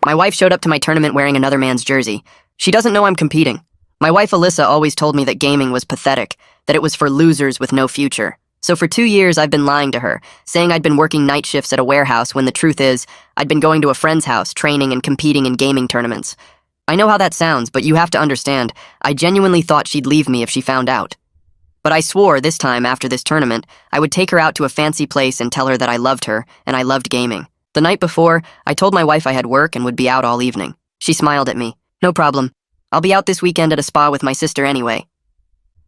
My wife showed up to my tournament wearing another man's jersey. She doesn't know I'm competing. My wife Alyssa always told me that gaming was pathetic, that it was for losers with no future. So for 2 years I've been lying to her, saying I'd been working night shifts at a warehouse when the truth is, I'd been going to a friend's house, training and competing in gaming tournaments. I know how that sounds, but you have to understand, I genuinely thought she'd leave me if she found out. But I swore this time after this tournament, I would take her out to a fancy place and tell her that I loved her and I loved gaming. The night before, I told my wife I had work and would be out all evening. She smiled at me. No problem. I'll be out this weekend at a spa with my sister anyway.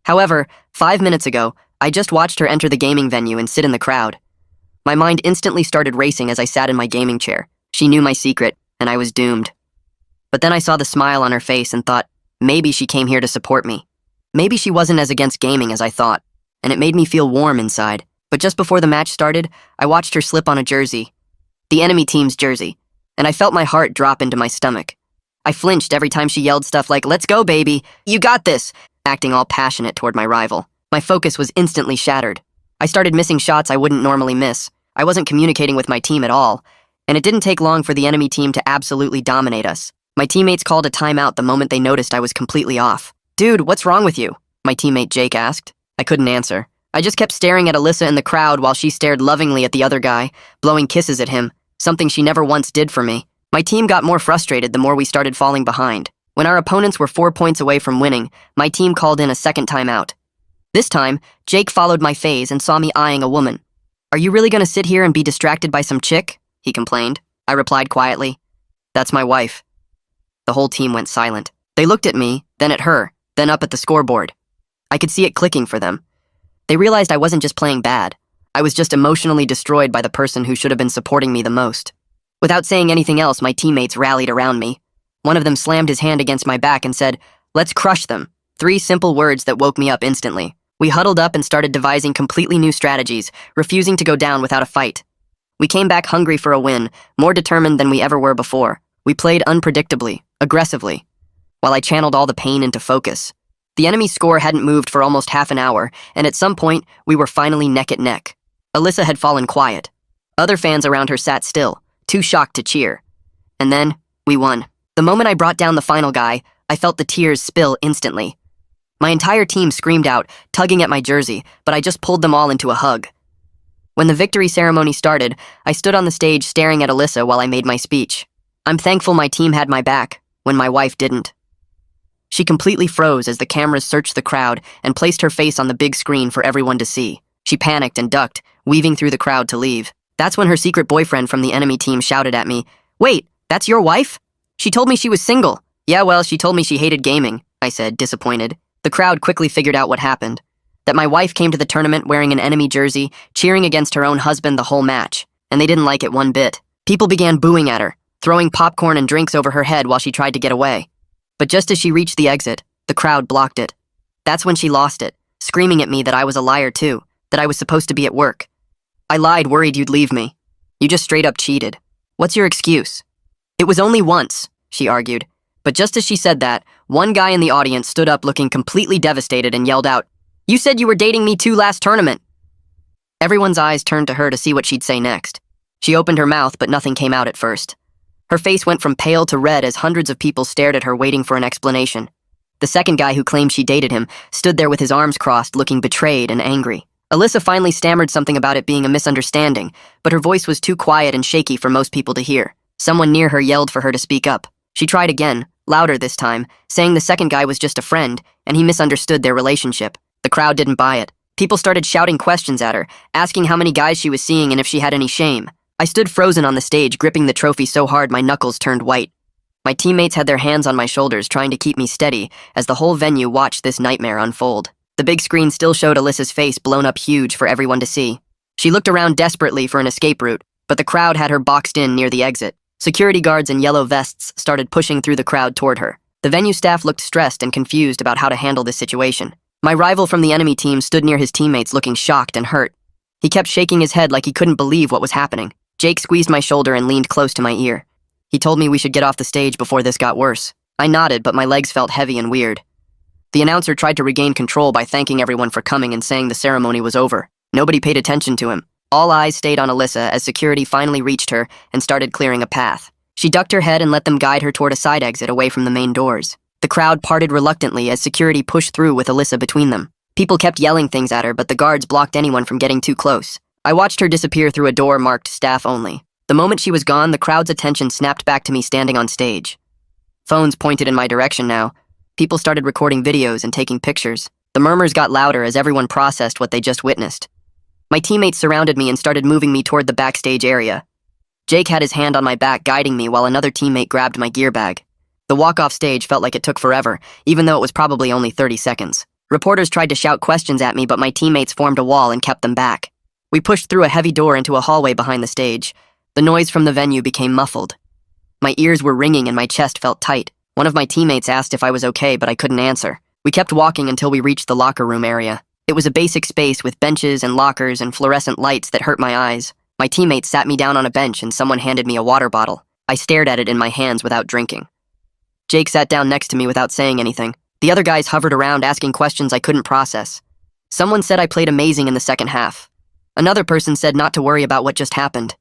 However, 5 minutes ago, I just watched her enter the gaming venue and sit in the crowd. My mind instantly started racing as I sat in my gaming chair. She knew my secret, and I was doomed. But then I saw the smile on her face and thought, maybe she came here to support me. Maybe she wasn't as against gaming as I thought, and it made me feel warm inside. But just before the match started, I watched her slip on a jersey. The enemy team's jersey, and I felt my heart drop into my stomach. I flinched every time she yelled stuff like, "Let's go, baby! You got this!" acting all passionate toward my rival. My focus was instantly shattered. I started missing shots I wouldn't normally miss. I wasn't communicating with my team at all, and it didn't take long for the enemy team to absolutely dominate us. My teammates called a timeout the moment they noticed I was completely off. "Dude, what's wrong with you?" my teammate Jake asked. I couldn't answer. I just kept staring at Alyssa in the crowd while she stared lovingly at the other guy, blowing kisses at him, something she never once did for me. My team got more frustrated the more we started falling behind. When our opponents were 4 points away from winning, my team called in a second timeout. This time, Jake followed my phase and saw me eyeing a woman. "Are you really gonna sit here and be distracted by some chick?" he complained. I replied quietly, "That's my wife." The whole team went silent. They looked at me, then at her, then up at the scoreboard. I could see it clicking for them. They realized I wasn't just playing bad. I was just emotionally destroyed by the person who should have been supporting me the most. Without saying anything else, my teammates rallied around me. One of them slammed his hand against my back and said, "Let's crush them." 3 simple words that woke me up instantly. We huddled up and started devising completely new strategies, refusing to go down without a fight. We came back hungry for a win, more determined than we ever were before. We played unpredictably, aggressively, while I channeled all the pain into focus. The enemy score hadn't moved for almost half an hour, and at some point, we were finally neck at neck. Alyssa had fallen quiet. Other fans around her sat still, too shocked to cheer. And then, we won. The moment I brought down the final guy, I felt the tears spill instantly. My entire team screamed out, tugging at my jersey, but I just pulled them all into a hug. When the victory ceremony started, I stood on the stage staring at Alyssa while I made my speech. I'm thankful my team had my back, when my wife didn't. She completely froze as the cameras searched the crowd and placed her face on the big screen for everyone to see. She panicked and ducked, weaving through the crowd to leave. That's when her secret boyfriend from the enemy team shouted at me, "Wait, that's your wife? She told me she was single." "Yeah, well, she told me she hated gaming," I said, disappointed. The crowd quickly figured out what happened. That my wife came to the tournament wearing an enemy jersey, cheering against her own husband the whole match, and they didn't like it one bit. People began booing at her, throwing popcorn and drinks over her head while she tried to get away. But just as she reached the exit, the crowd blocked it. That's when she lost it, screaming at me that I was a liar too, that I was supposed to be at work. I lied, worried you'd leave me. You just straight up cheated. What's your excuse? It was only once, she argued. But just as she said that, one guy in the audience stood up looking completely devastated and yelled out, "You said you were dating me too last tournament." Everyone's eyes turned to her to see what she'd say next. She opened her mouth, but nothing came out at first. Her face went from pale to red as hundreds of people stared at her waiting for an explanation. The second guy who claimed she dated him stood there with his arms crossed, looking betrayed and angry. Alyssa finally stammered something about it being a misunderstanding, but her voice was too quiet and shaky for most people to hear. Someone near her yelled for her to speak up. She tried again, louder this time, saying the second guy was just a friend, and he misunderstood their relationship. The crowd didn't buy it. People started shouting questions at her, asking how many guys she was seeing and if she had any shame. I stood frozen on the stage, gripping the trophy so hard my knuckles turned white. My teammates had their hands on my shoulders, trying to keep me steady as the whole venue watched this nightmare unfold. The big screen still showed Alyssa's face blown up huge for everyone to see. She looked around desperately for an escape route, but the crowd had her boxed in near the exit. Security guards in yellow vests started pushing through the crowd toward her. The venue staff looked stressed and confused about how to handle this situation. My rival from the enemy team stood near his teammates looking shocked and hurt. He kept shaking his head like he couldn't believe what was happening. Jake squeezed my shoulder and leaned close to my ear. He told me we should get off the stage before this got worse. I nodded, but my legs felt heavy and weird. The announcer tried to regain control by thanking everyone for coming and saying the ceremony was over. Nobody paid attention to him. All eyes stayed on Alyssa as security finally reached her and started clearing a path. She ducked her head and let them guide her toward a side exit away from the main doors. The crowd parted reluctantly as security pushed through with Alyssa between them. People kept yelling things at her, but the guards blocked anyone from getting too close. I watched her disappear through a door marked staff only. The moment she was gone, the crowd's attention snapped back to me standing on stage. Phones pointed in my direction now. People started recording videos and taking pictures. The murmurs got louder as everyone processed what they just witnessed. My teammates surrounded me and started moving me toward the backstage area. Jake had his hand on my back, guiding me while another teammate grabbed my gear bag. The walk off stage felt like it took forever, even though it was probably only 30 seconds. Reporters tried to shout questions at me, but my teammates formed a wall and kept them back. We pushed through a heavy door into a hallway behind the stage. The noise from the venue became muffled. My ears were ringing and my chest felt tight. One of my teammates asked if I was okay, but I couldn't answer. We kept walking until we reached the locker room area. It was a basic space with benches and lockers and fluorescent lights that hurt my eyes. My teammates sat me down on a bench and someone handed me a water bottle. I stared at it in my hands without drinking. Jake sat down next to me without saying anything. The other guys hovered around asking questions I couldn't process. Someone said I played amazing in the second half. Another person said not to worry about what just happened.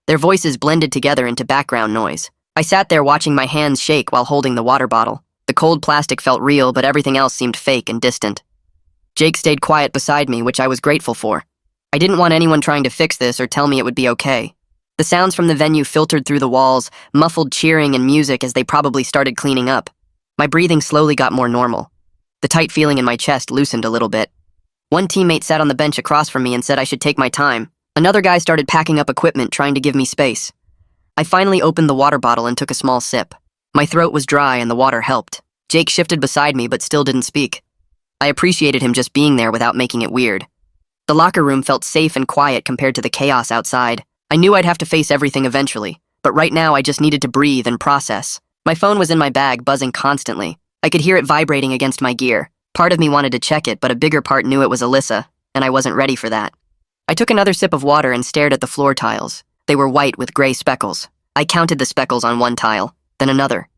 Their voices blended together into background noise. I sat there watching my hands shake while holding the water bottle. The cold plastic felt real, but everything else seemed fake and distant. Jake stayed quiet beside me, which I was grateful for. I didn't want anyone trying to fix this or tell me it would be okay. The sounds from the venue filtered through the walls, muffled cheering and music as they probably started cleaning up. My breathing slowly got more normal. The tight feeling in my chest loosened a little bit. One teammate sat on the bench across from me and said I should take my time. Another guy started packing up equipment, trying to give me space. I finally opened the water bottle and took a small sip. My throat was dry and the water helped. Jake shifted beside me but still didn't speak. I appreciated him just being there without making it weird. The locker room felt safe and quiet compared to the chaos outside. I knew I'd have to face everything eventually, but right now I just needed to breathe and process. My phone was in my bag, buzzing constantly. I could hear it vibrating against my gear. Part of me wanted to check it, but a bigger part knew it was Alyssa, and I wasn't ready for that. I took another sip of water and stared at the floor tiles. They were white with gray speckles. I counted the speckles on one tile, then another.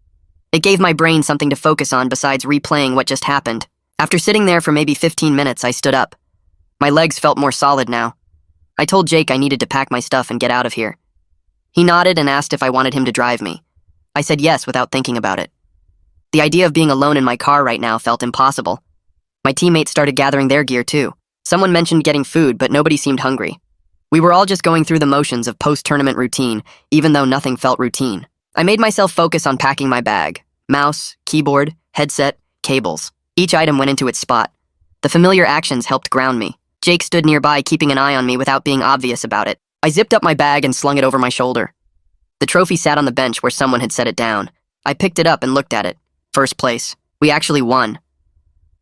It gave my brain something to focus on besides replaying what just happened. After sitting there for maybe 15 minutes, I stood up. My legs felt more solid now. I told Jake I needed to pack my stuff and get out of here. He nodded and asked if I wanted him to drive me. I said yes without thinking about it. The idea of being alone in my car right now felt impossible. My teammates started gathering their gear too. Someone mentioned getting food, but nobody seemed hungry. We were all just going through the motions of post-tournament routine, even though nothing felt routine. I made myself focus on packing my bag. Mouse, keyboard, headset, cables. Each item went into its spot. The familiar actions helped ground me. Jake stood nearby, keeping an eye on me without being obvious about it. I zipped up my bag and slung it over my shoulder. The trophy sat on the bench where someone had set it down. I picked it up and looked at it. First place. We actually won.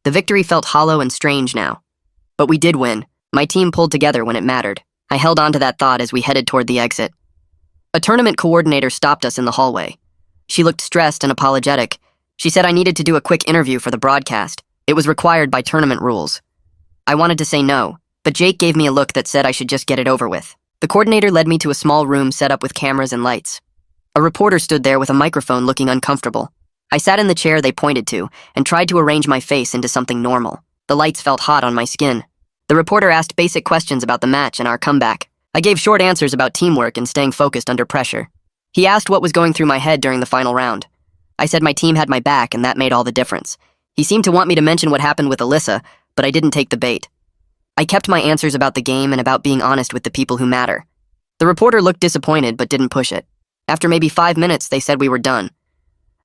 The victory felt hollow and strange now. But we did win. My team pulled together when it mattered. I held on to that thought as we headed toward the exit. A tournament coordinator stopped us in the hallway. She looked stressed and apologetic. She said I needed to do a quick interview for the broadcast. It was required by tournament rules. I wanted to say no, but Jake gave me a look that said I should just get it over with. The coordinator led me to a small room set up with cameras and lights. A reporter stood there with a microphone looking uncomfortable. I sat in the chair they pointed to and tried to arrange my face into something normal. The lights felt hot on my skin. The reporter asked basic questions about the match and our comeback. I gave short answers about teamwork and staying focused under pressure. He asked what was going through my head during the final round. I said my team had my back and that made all the difference. He seemed to want me to mention what happened with Alyssa, but I didn't take the bait. I kept my answers about the game and about being honest with the people who matter. The reporter looked disappointed but didn't push it. After maybe 5 minutes, they said we were done.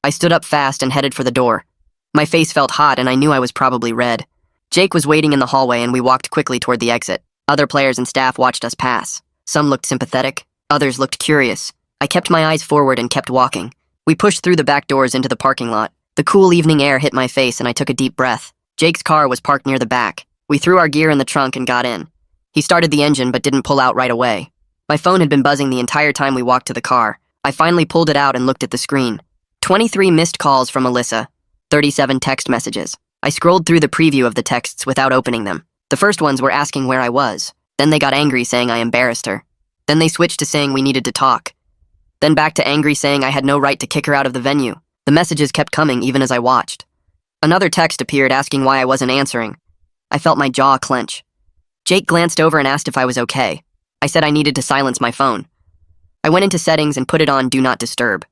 I stood up fast and headed for the door. My face felt hot and I knew I was probably red. Jake was waiting in the hallway and we walked quickly toward the exit. Other players and staff watched us pass. Some looked sympathetic, others looked curious. I kept my eyes forward and kept walking. We pushed through the back doors into the parking lot. The cool evening air hit my face and I took a deep breath. Jake's car was parked near the back. We threw our gear in the trunk and got in. He started the engine but didn't pull out right away. My phone had been buzzing the entire time we walked to the car. I finally pulled it out and looked at the screen. 23 missed calls from Alyssa. 37 text messages. I scrolled through the preview of the texts without opening them. The first ones were asking where I was. Then they got angry saying I embarrassed her. Then they switched to saying we needed to talk. Then back to angry saying I had no right to kick her out of the venue. The messages kept coming even as I watched. Another text appeared asking why I wasn't answering. I felt my jaw clench. Jake glanced over and asked if I was okay. I said I needed to silence my phone. I went into settings and put it on Do Not Disturb.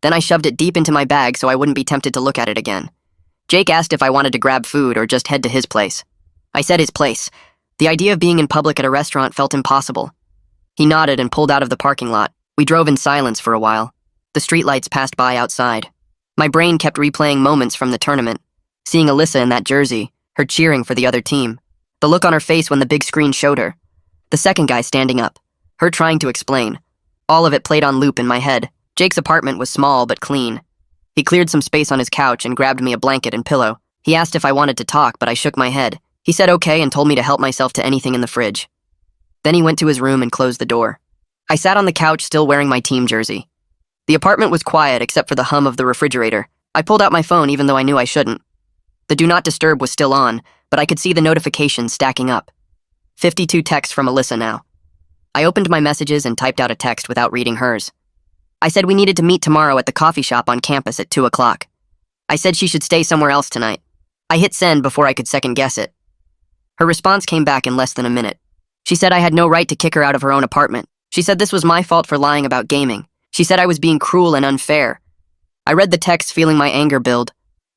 Then I shoved it deep into my bag so I wouldn't be tempted to look at it again. Jake asked if I wanted to grab food or just head to his place. I said his place. The idea of being in public at a restaurant felt impossible. He nodded and pulled out of the parking lot. We drove in silence for a while. The streetlights passed by outside. My brain kept replaying moments from the tournament, seeing Alyssa in that jersey, her cheering for the other team, the look on her face when the big screen showed her, the second guy standing up, her trying to explain. All of it played on loop in my head. Jake's apartment was small but clean. He cleared some space on his couch and grabbed me a blanket and pillow. He asked if I wanted to talk, but I shook my head. He said okay and told me to help myself to anything in the fridge. Then he went to his room and closed the door. I sat on the couch still wearing my team jersey. The apartment was quiet except for the hum of the refrigerator. I pulled out my phone even though I knew I shouldn't. The Do Not Disturb was still on, but I could see the notifications stacking up. 52 texts from Alyssa now. I opened my messages and typed out a text without reading hers. I said we needed to meet tomorrow at the coffee shop on campus at 2 o'clock. I said she should stay somewhere else tonight. I hit send before I could second guess it. Her response came back in less than a minute. She said I had no right to kick her out of her own apartment. She said this was my fault for lying about gaming. She said I was being cruel and unfair. I read the text feeling my anger build.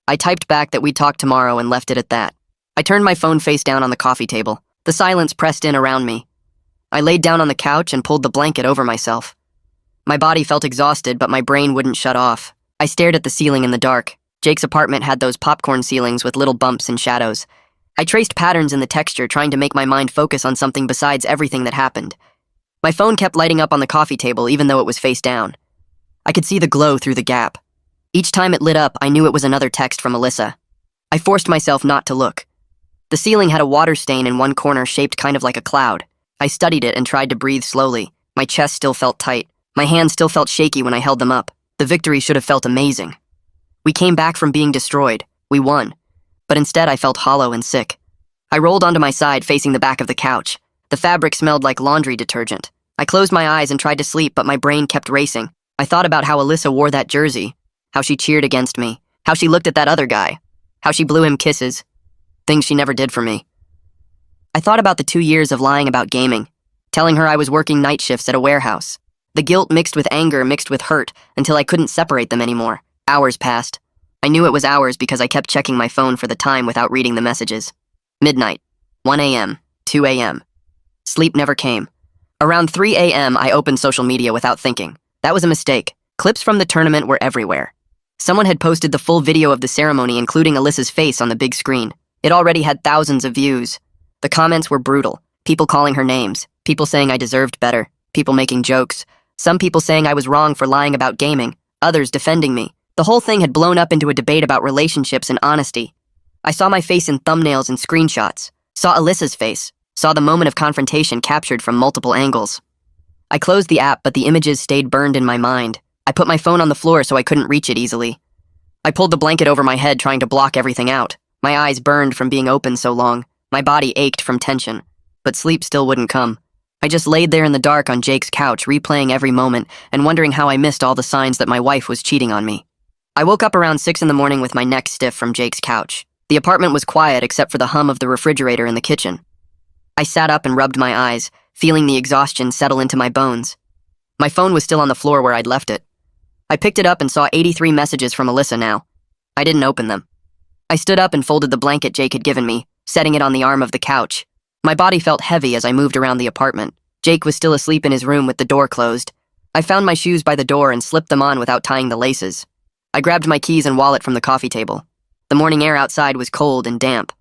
I typed back that we'd talk tomorrow and left it at that. I turned my phone face down on the coffee table. The silence pressed in around me. I laid down on the couch and pulled the blanket over myself. My body felt exhausted, but my brain wouldn't shut off. I stared at the ceiling in the dark. Jake's apartment had those popcorn ceilings with little bumps and shadows. I traced patterns in the texture, trying to make my mind focus on something besides everything that happened. My phone kept lighting up on the coffee table even though it was face down. I could see the glow through the gap. Each time it lit up, I knew it was another text from Alyssa. I forced myself not to look. The ceiling had a water stain in one corner shaped kind of like a cloud. I studied it and tried to breathe slowly. My chest still felt tight. My hands still felt shaky when I held them up. The victory should have felt amazing. We came back from being destroyed. We won. But instead I felt hollow and sick. I rolled onto my side facing the back of the couch. The fabric smelled like laundry detergent. I closed my eyes and tried to sleep, but my brain kept racing. I thought about how Alyssa wore that jersey, how she cheered against me, how she looked at that other guy, how she blew him kisses, things she never did for me. I thought about the 2 years of lying about gaming, telling her I was working night shifts at a warehouse. The guilt mixed with anger mixed with hurt until I couldn't separate them anymore. Hours passed. I knew it was hours because I kept checking my phone for the time without reading the messages. Midnight, 1 a.m., 2 a.m. Sleep never came. Around 3 a.m., I opened social media without thinking. That was a mistake. Clips from the tournament were everywhere. Someone had posted the full video of the ceremony, including Alyssa's face on the big screen. It already had thousands of views. The comments were brutal. People calling her names. People saying I deserved better. People making jokes. Some people saying I was wrong for lying about gaming. Others defending me. The whole thing had blown up into a debate about relationships and honesty. I saw my face in thumbnails and screenshots. Saw Alyssa's face. Saw the moment of confrontation captured from multiple angles. I closed the app, but the images stayed burned in my mind. I put my phone on the floor so I couldn't reach it easily. I pulled the blanket over my head, trying to block everything out. My eyes burned from being open so long. My body ached from tension. But sleep still wouldn't come. I just laid there in the dark on Jake's couch, replaying every moment and wondering how I missed all the signs that my wife was cheating on me. I woke up around 6 in the morning with my neck stiff from Jake's couch. The apartment was quiet except for the hum of the refrigerator in the kitchen. I sat up and rubbed my eyes, feeling the exhaustion settle into my bones. My phone was still on the floor where I'd left it. I picked it up and saw 83 messages from Alyssa now. I didn't open them. I stood up and folded the blanket Jake had given me, setting it on the arm of the couch. My body felt heavy as I moved around the apartment. Jake was still asleep in his room with the door closed. I found my shoes by the door and slipped them on without tying the laces. I grabbed my keys and wallet from the coffee table. The morning air outside was cold and damp.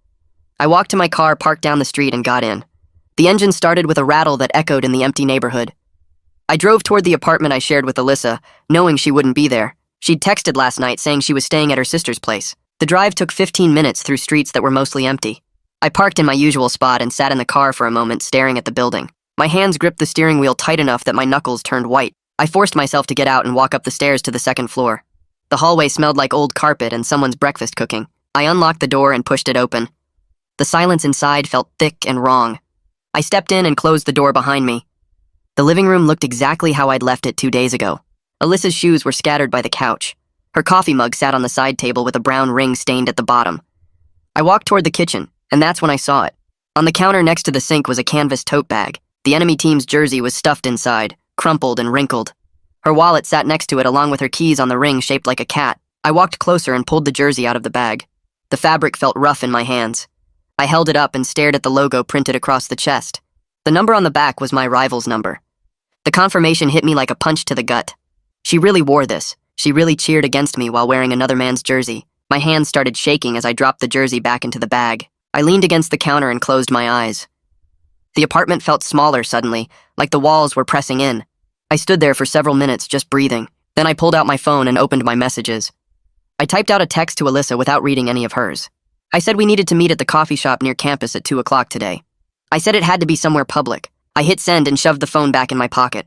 I walked to my car, parked down the street, and got in. The engine started with a rattle that echoed in the empty neighborhood. I drove toward the apartment I shared with Alyssa, knowing she wouldn't be there. She'd texted last night saying she was staying at her sister's place. The drive took 15 minutes through streets that were mostly empty. I parked in my usual spot and sat in the car for a moment, staring at the building. My hands gripped the steering wheel tight enough that my knuckles turned white. I forced myself to get out and walk up the stairs to the second floor. The hallway smelled like old carpet and someone's breakfast cooking. I unlocked the door and pushed it open. The silence inside felt thick and wrong. I stepped in and closed the door behind me. The living room looked exactly how I'd left it 2 days ago. Alyssa's shoes were scattered by the couch. Her coffee mug sat on the side table with a brown ring stained at the bottom. I walked toward the kitchen, and that's when I saw it. On the counter next to the sink was a canvas tote bag. The enemy team's jersey was stuffed inside, crumpled and wrinkled. Her wallet sat next to it along with her keys on the ring shaped like a cat. I walked closer and pulled the jersey out of the bag. The fabric felt rough in my hands. I held it up and stared at the logo printed across the chest. The number on the back was my rival's number. The confirmation hit me like a punch to the gut. She really wore this. She really cheered against me while wearing another man's jersey. My hands started shaking as I dropped the jersey back into the bag. I leaned against the counter and closed my eyes. The apartment felt smaller suddenly, like the walls were pressing in. I stood there for several minutes, just breathing. Then I pulled out my phone and opened my messages. I typed out a text to Alyssa without reading any of hers. I said we needed to meet at the coffee shop near campus at 2 o'clock today. I said it had to be somewhere public. I hit send and shoved the phone back in my pocket.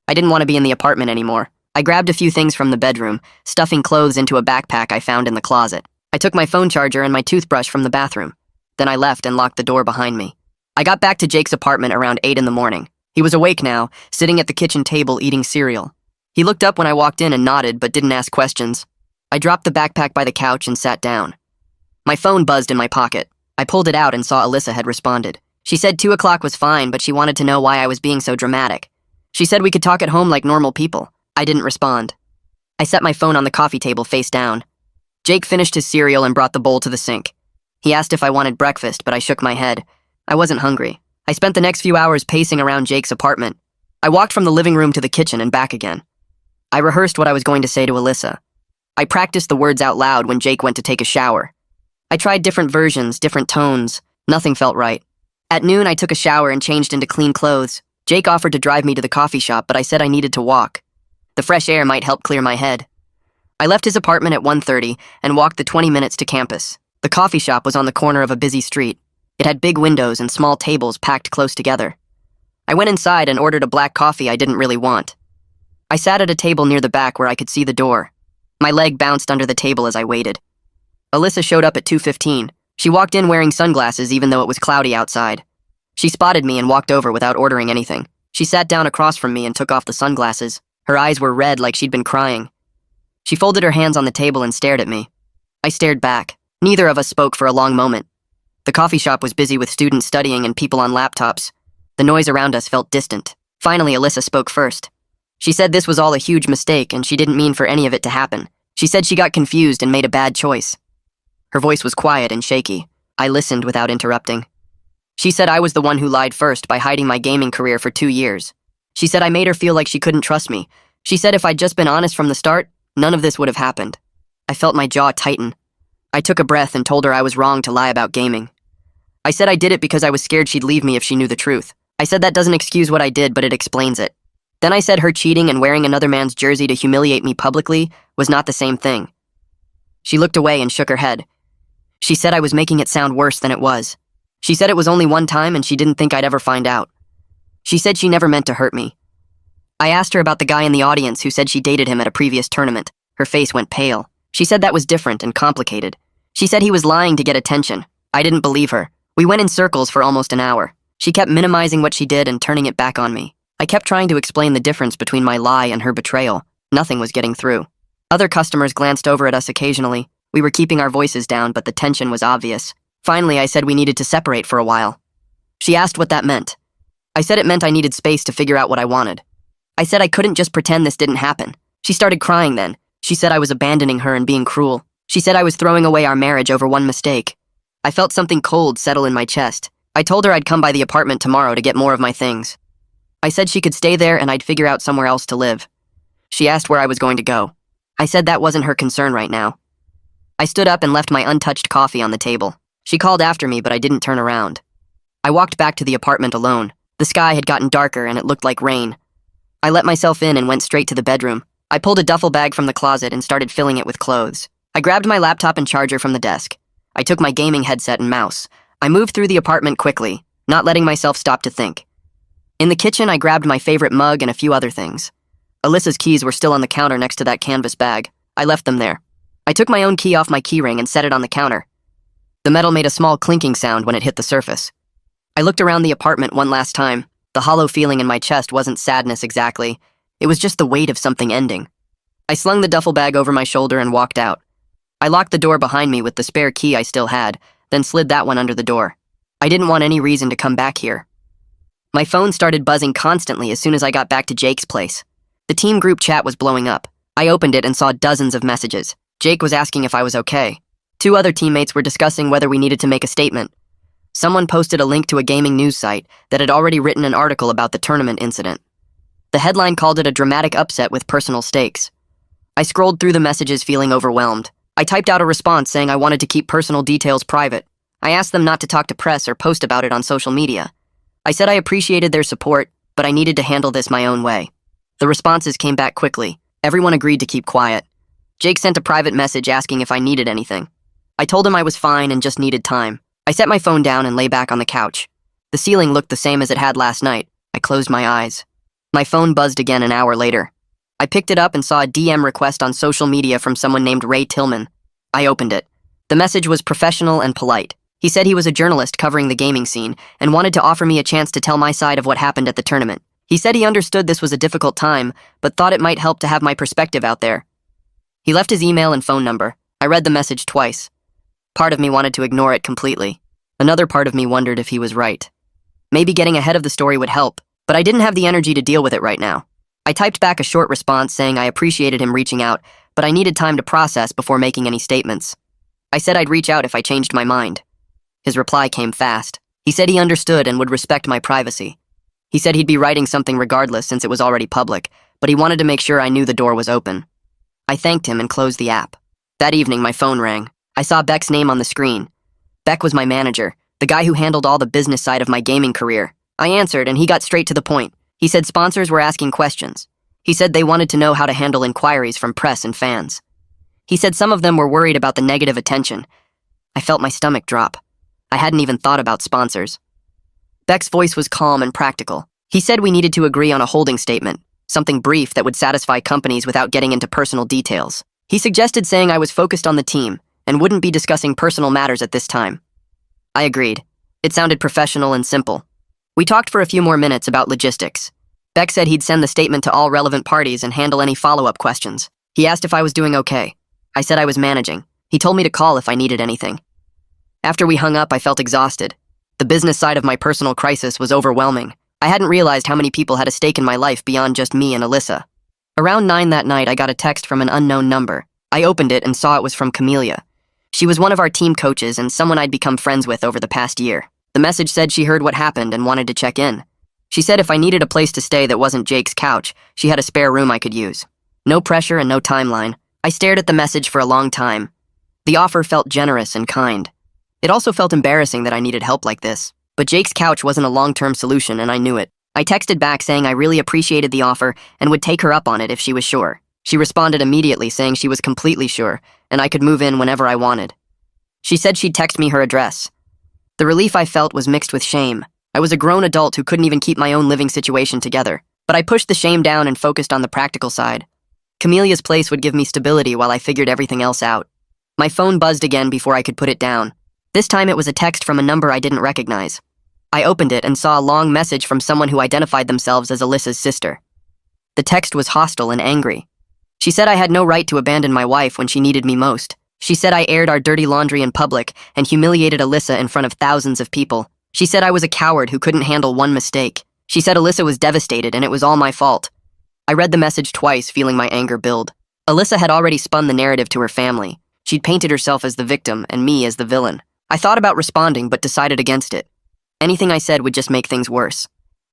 I didn't want to be in the apartment anymore. I grabbed a few things from the bedroom, stuffing clothes into a backpack I found in the closet. I took my phone charger and my toothbrush from the bathroom. Then I left and locked the door behind me. I got back to Jake's apartment around 8 in the morning. He was awake now, sitting at the kitchen table eating cereal. He looked up when I walked in and nodded, but didn't ask questions. I dropped the backpack by the couch and sat down. My phone buzzed in my pocket. I pulled it out and saw Alyssa had responded. She said 2 o'clock was fine, but she wanted to know why I was being so dramatic. She said we could talk at home like normal people. I didn't respond. I set my phone on the coffee table face down. Jake finished his cereal and brought the bowl to the sink. He asked if I wanted breakfast, but I shook my head. I wasn't hungry. I spent the next few hours pacing around Jake's apartment. I walked from the living room to the kitchen and back again. I rehearsed what I was going to say to Alyssa. I practiced the words out loud when Jake went to take a shower. I tried different versions, different tones. Nothing felt right. At noon, I took a shower and changed into clean clothes. Jake offered to drive me to the coffee shop, but I said I needed to walk. The fresh air might help clear my head. I left his apartment at 1:30 and walked the 20 minutes to campus. The coffee shop was on the corner of a busy street. It had big windows and small tables packed close together. I went inside and ordered a black coffee I didn't really want. I sat at a table near the back where I could see the door. My leg bounced under the table as I waited. Alyssa showed up at 2:15. She walked in wearing sunglasses even though it was cloudy outside. She spotted me and walked over without ordering anything. She sat down across from me and took off the sunglasses. Her eyes were red like she'd been crying. She folded her hands on the table and stared at me. I stared back. Neither of us spoke for a long moment. The coffee shop was busy with students studying and people on laptops. The noise around us felt distant. Finally, Alyssa spoke first. She said this was all a huge mistake and she didn't mean for any of it to happen. She said she got confused and made a bad choice. Her voice was quiet and shaky. I listened without interrupting. She said I was the one who lied first by hiding my gaming career for 2 years. She said I made her feel like she couldn't trust me. She said if I'd just been honest from the start, none of this would have happened. I felt my jaw tighten. I took a breath and told her I was wrong to lie about gaming. I said I did it because I was scared she'd leave me if she knew the truth. I said that doesn't excuse what I did, but it explains it. Then I said her cheating and wearing another man's jersey to humiliate me publicly was not the same thing. She looked away and shook her head. She said I was making it sound worse than it was. She said it was only one time and she didn't think I'd ever find out. She said she never meant to hurt me. I asked her about the guy in the audience who said she dated him at a previous tournament. Her face went pale. She said that was different and complicated. She said he was lying to get attention. I didn't believe her. We went in circles for almost an hour. She kept minimizing what she did and turning it back on me. I kept trying to explain the difference between my lie and her betrayal. Nothing was getting through. Other customers glanced over at us occasionally. We were keeping our voices down, but the tension was obvious. Finally, I said we needed to separate for a while. She asked what that meant. I said it meant I needed space to figure out what I wanted. I said I couldn't just pretend this didn't happen. She started crying then. She said I was abandoning her and being cruel. She said I was throwing away our marriage over one mistake. I felt something cold settle in my chest. I told her I'd come by the apartment tomorrow to get more of my things. I said she could stay there and I'd figure out somewhere else to live. She asked where I was going to go. I said that wasn't her concern right now. I stood up and left my untouched coffee on the table. She called after me, but I didn't turn around. I walked back to the apartment alone. The sky had gotten darker and it looked like rain. I let myself in and went straight to the bedroom. I pulled a duffel bag from the closet and started filling it with clothes. I grabbed my laptop and charger from the desk. I took my gaming headset and mouse. I moved through the apartment quickly, not letting myself stop to think. In the kitchen, I grabbed my favorite mug and a few other things. Alyssa's keys were still on the counter next to that canvas bag. I left them there. I took my own key off my keyring and set it on the counter. The metal made a small clinking sound when it hit the surface. I looked around the apartment one last time. The hollow feeling in my chest wasn't sadness exactly. It was just the weight of something ending. I slung the duffel bag over my shoulder and walked out. I locked the door behind me with the spare key I still had, then slid that one under the door. I didn't want any reason to come back here. My phone started buzzing constantly as soon as I got back to Jake's place. The team group chat was blowing up. I opened it and saw dozens of messages. Jake was asking if I was okay. 2 other teammates were discussing whether we needed to make a statement. Someone posted a link to a gaming news site that had already written an article about the tournament incident. The headline called it a dramatic upset with personal stakes. I scrolled through the messages feeling overwhelmed. I typed out a response saying I wanted to keep personal details private. I asked them not to talk to press or post about it on social media. I said I appreciated their support, but I needed to handle this my own way. The responses came back quickly. Everyone agreed to keep quiet. Jake sent a private message asking if I needed anything. I told him I was fine and just needed time. I set my phone down and lay back on the couch. The ceiling looked the same as it had last night. I closed my eyes. My phone buzzed again an hour later. I picked it up and saw a DM request on social media from someone named Ray Tillman. I opened it. The message was professional and polite. He said he was a journalist covering the gaming scene and wanted to offer me a chance to tell my side of what happened at the tournament. He said he understood this was a difficult time, but thought it might help to have my perspective out there. He left his email and phone number. I read the message twice. Part of me wanted to ignore it completely. Another part of me wondered if he was right. Maybe getting ahead of the story would help, but I didn't have the energy to deal with it right now. I typed back a short response saying I appreciated him reaching out, but I needed time to process before making any statements. I said I'd reach out if I changed my mind. His reply came fast. He said he understood and would respect my privacy. He said he'd be writing something regardless since it was already public, but he wanted to make sure I knew the door was open. I thanked him and closed the app. That evening, my phone rang. I saw Beck's name on the screen. Beck was my manager, the guy who handled all the business side of my gaming career. I answered, and he got straight to the point. He said sponsors were asking questions. He said they wanted to know how to handle inquiries from press and fans. He said some of them were worried about the negative attention. I felt my stomach drop. I hadn't even thought about sponsors. Beck's voice was calm and practical. He said we needed to agree on a holding statement, something brief that would satisfy companies without getting into personal details. He suggested saying I was focused on the team and wouldn't be discussing personal matters at this time. I agreed. It sounded professional and simple. We talked for a few more minutes about logistics. Beck said he'd send the statement to all relevant parties and handle any follow-up questions. He asked if I was doing okay. I said I was managing. He told me to call if I needed anything. After we hung up, I felt exhausted. The business side of my personal crisis was overwhelming. I hadn't realized how many people had a stake in my life beyond just me and Alyssa. Around 9 that night, I got a text from an unknown number. I opened it and saw it was from Camelia. She was one of our team coaches and someone I'd become friends with over the past year. The message said she heard what happened and wanted to check in. She said if I needed a place to stay that wasn't Jake's couch, she had a spare room I could use. No pressure and no timeline. I stared at the message for a long time. The offer felt generous and kind. It also felt embarrassing that I needed help like this. But Jake's couch wasn't a long-term solution, and I knew it. I texted back saying I really appreciated the offer and would take her up on it if she was sure. She responded immediately saying she was completely sure, and I could move in whenever I wanted. She said she'd text me her address. The relief I felt was mixed with shame. I was a grown adult who couldn't even keep my own living situation together. But I pushed the shame down and focused on the practical side. Camelia's place would give me stability while I figured everything else out. My phone buzzed again before I could put it down. This time it was a text from a number I didn't recognize. I opened it and saw a long message from someone who identified themselves as Alyssa's sister. The text was hostile and angry. She said I had no right to abandon my wife when she needed me most. She said I aired our dirty laundry in public and humiliated Alyssa in front of thousands of people. She said I was a coward who couldn't handle one mistake. She said Alyssa was devastated and it was all my fault. I read the message twice, feeling my anger build. Alyssa had already spun the narrative to her family. She'd painted herself as the victim and me as the villain. I thought about responding but decided against it. Anything I said would just make things worse.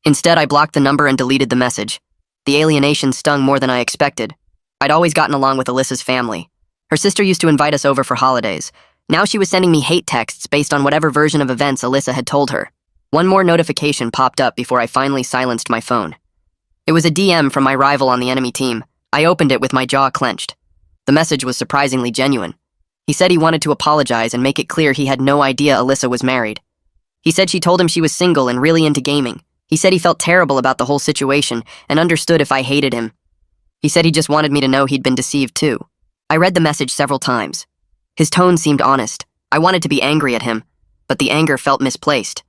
Instead, I blocked the number and deleted the message. The alienation stung more than I expected. I'd always gotten along with Alyssa's family. Her sister used to invite us over for holidays. Now she was sending me hate texts based on whatever version of events Alyssa had told her. One more notification popped up before I finally silenced my phone. It was a DM from my rival on the enemy team. I opened it with my jaw clenched. The message was surprisingly genuine. He said he wanted to apologize and make it clear he had no idea Alyssa was married. He said she told him she was single and really into gaming. He said he felt terrible about the whole situation and understood if I hated him. He said he just wanted me to know he'd been deceived too. I read the message several times. His tone seemed honest. I wanted to be angry at him, but the anger felt misplaced.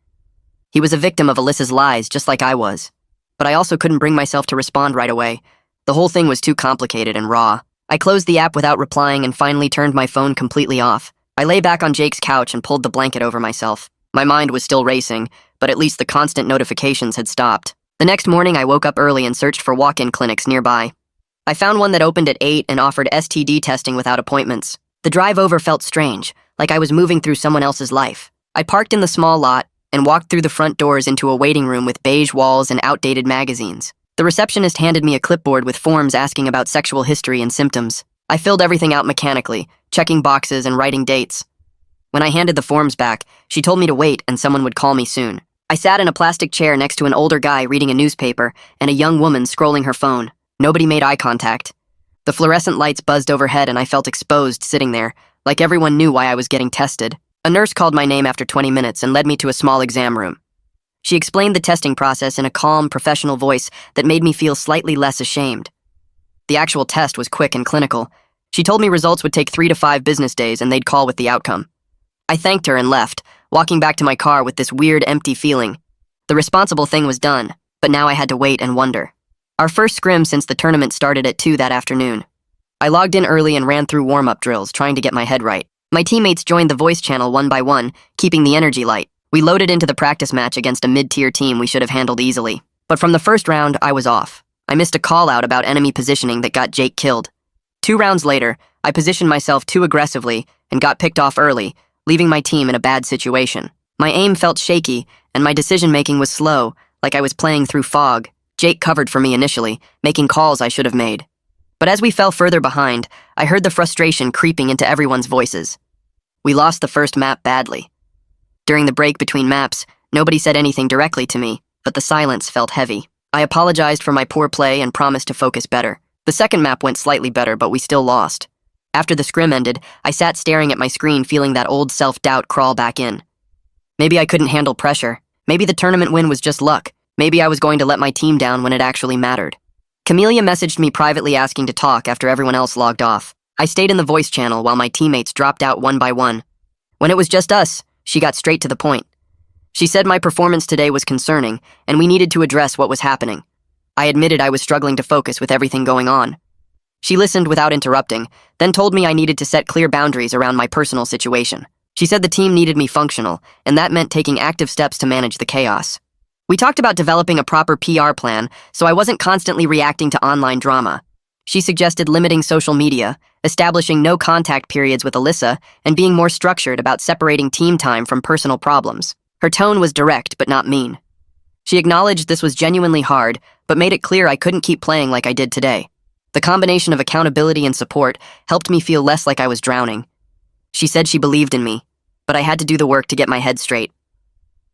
He was a victim of Alyssa's lies just like I was. But I also couldn't bring myself to respond right away. The whole thing was too complicated and raw. I closed the app without replying and finally turned my phone completely off. I lay back on Jake's couch and pulled the blanket over myself. My mind was still racing, but at least the constant notifications had stopped. The next morning, I woke up early and searched for walk-in clinics nearby. I found one that opened at 8 and offered STD testing without appointments. The drive over felt strange, like I was moving through someone else's life. I parked in the small lot and walked through the front doors into a waiting room with beige walls and outdated magazines. The receptionist handed me a clipboard with forms asking about sexual history and symptoms. I filled everything out mechanically, checking boxes and writing dates. When I handed the forms back, she told me to wait and someone would call me soon. I sat in a plastic chair next to an older guy reading a newspaper and a young woman scrolling her phone. Nobody made eye contact. The fluorescent lights buzzed overhead and I felt exposed sitting there, like everyone knew why I was getting tested. A nurse called my name after 20 minutes and led me to a small exam room. She explained the testing process in a calm, professional voice that made me feel slightly less ashamed. The actual test was quick and clinical. She told me results would take 3 to 5 business days and they'd call with the outcome. I thanked her and left, walking back to my car with this weird, empty feeling. The responsible thing was done, but now I had to wait and wonder. Our first scrim since the tournament started at 2 that afternoon. I logged in early and ran through warm-up drills, trying to get my head right. My teammates joined the voice channel one by one, keeping the energy light. We loaded into the practice match against a mid-tier team we should have handled easily. But from the first round, I was off. I missed a call-out about enemy positioning that got Jake killed. 2 rounds later, I positioned myself too aggressively and got picked off early, leaving my team in a bad situation. My aim felt shaky, and my decision-making was slow, like I was playing through fog. Jake covered for me initially, making calls I should have made. But as we fell further behind, I heard the frustration creeping into everyone's voices. We lost the first map badly. During the break between maps, nobody said anything directly to me, but the silence felt heavy. I apologized for my poor play and promised to focus better. The second map went slightly better, but we still lost. After the scrim ended, I sat staring at my screen feeling that old self-doubt crawl back in. Maybe I couldn't handle pressure. Maybe the tournament win was just luck. Maybe I was going to let my team down when it actually mattered. Camellia messaged me privately asking to talk after everyone else logged off. I stayed in the voice channel while my teammates dropped out one by one. When it was just us, she got straight to the point. She said my performance today was concerning, and we needed to address what was happening. I admitted I was struggling to focus with everything going on. She listened without interrupting, then told me I needed to set clear boundaries around my personal situation. She said the team needed me functional, and that meant taking active steps to manage the chaos. We talked about developing a proper PR plan so I wasn't constantly reacting to online drama. She suggested limiting social media, establishing no contact periods with Alyssa, and being more structured about separating team time from personal problems. Her tone was direct but not mean. She acknowledged this was genuinely hard, but made it clear I couldn't keep playing like I did today. The combination of accountability and support helped me feel less like I was drowning. She said she believed in me, but I had to do the work to get my head straight.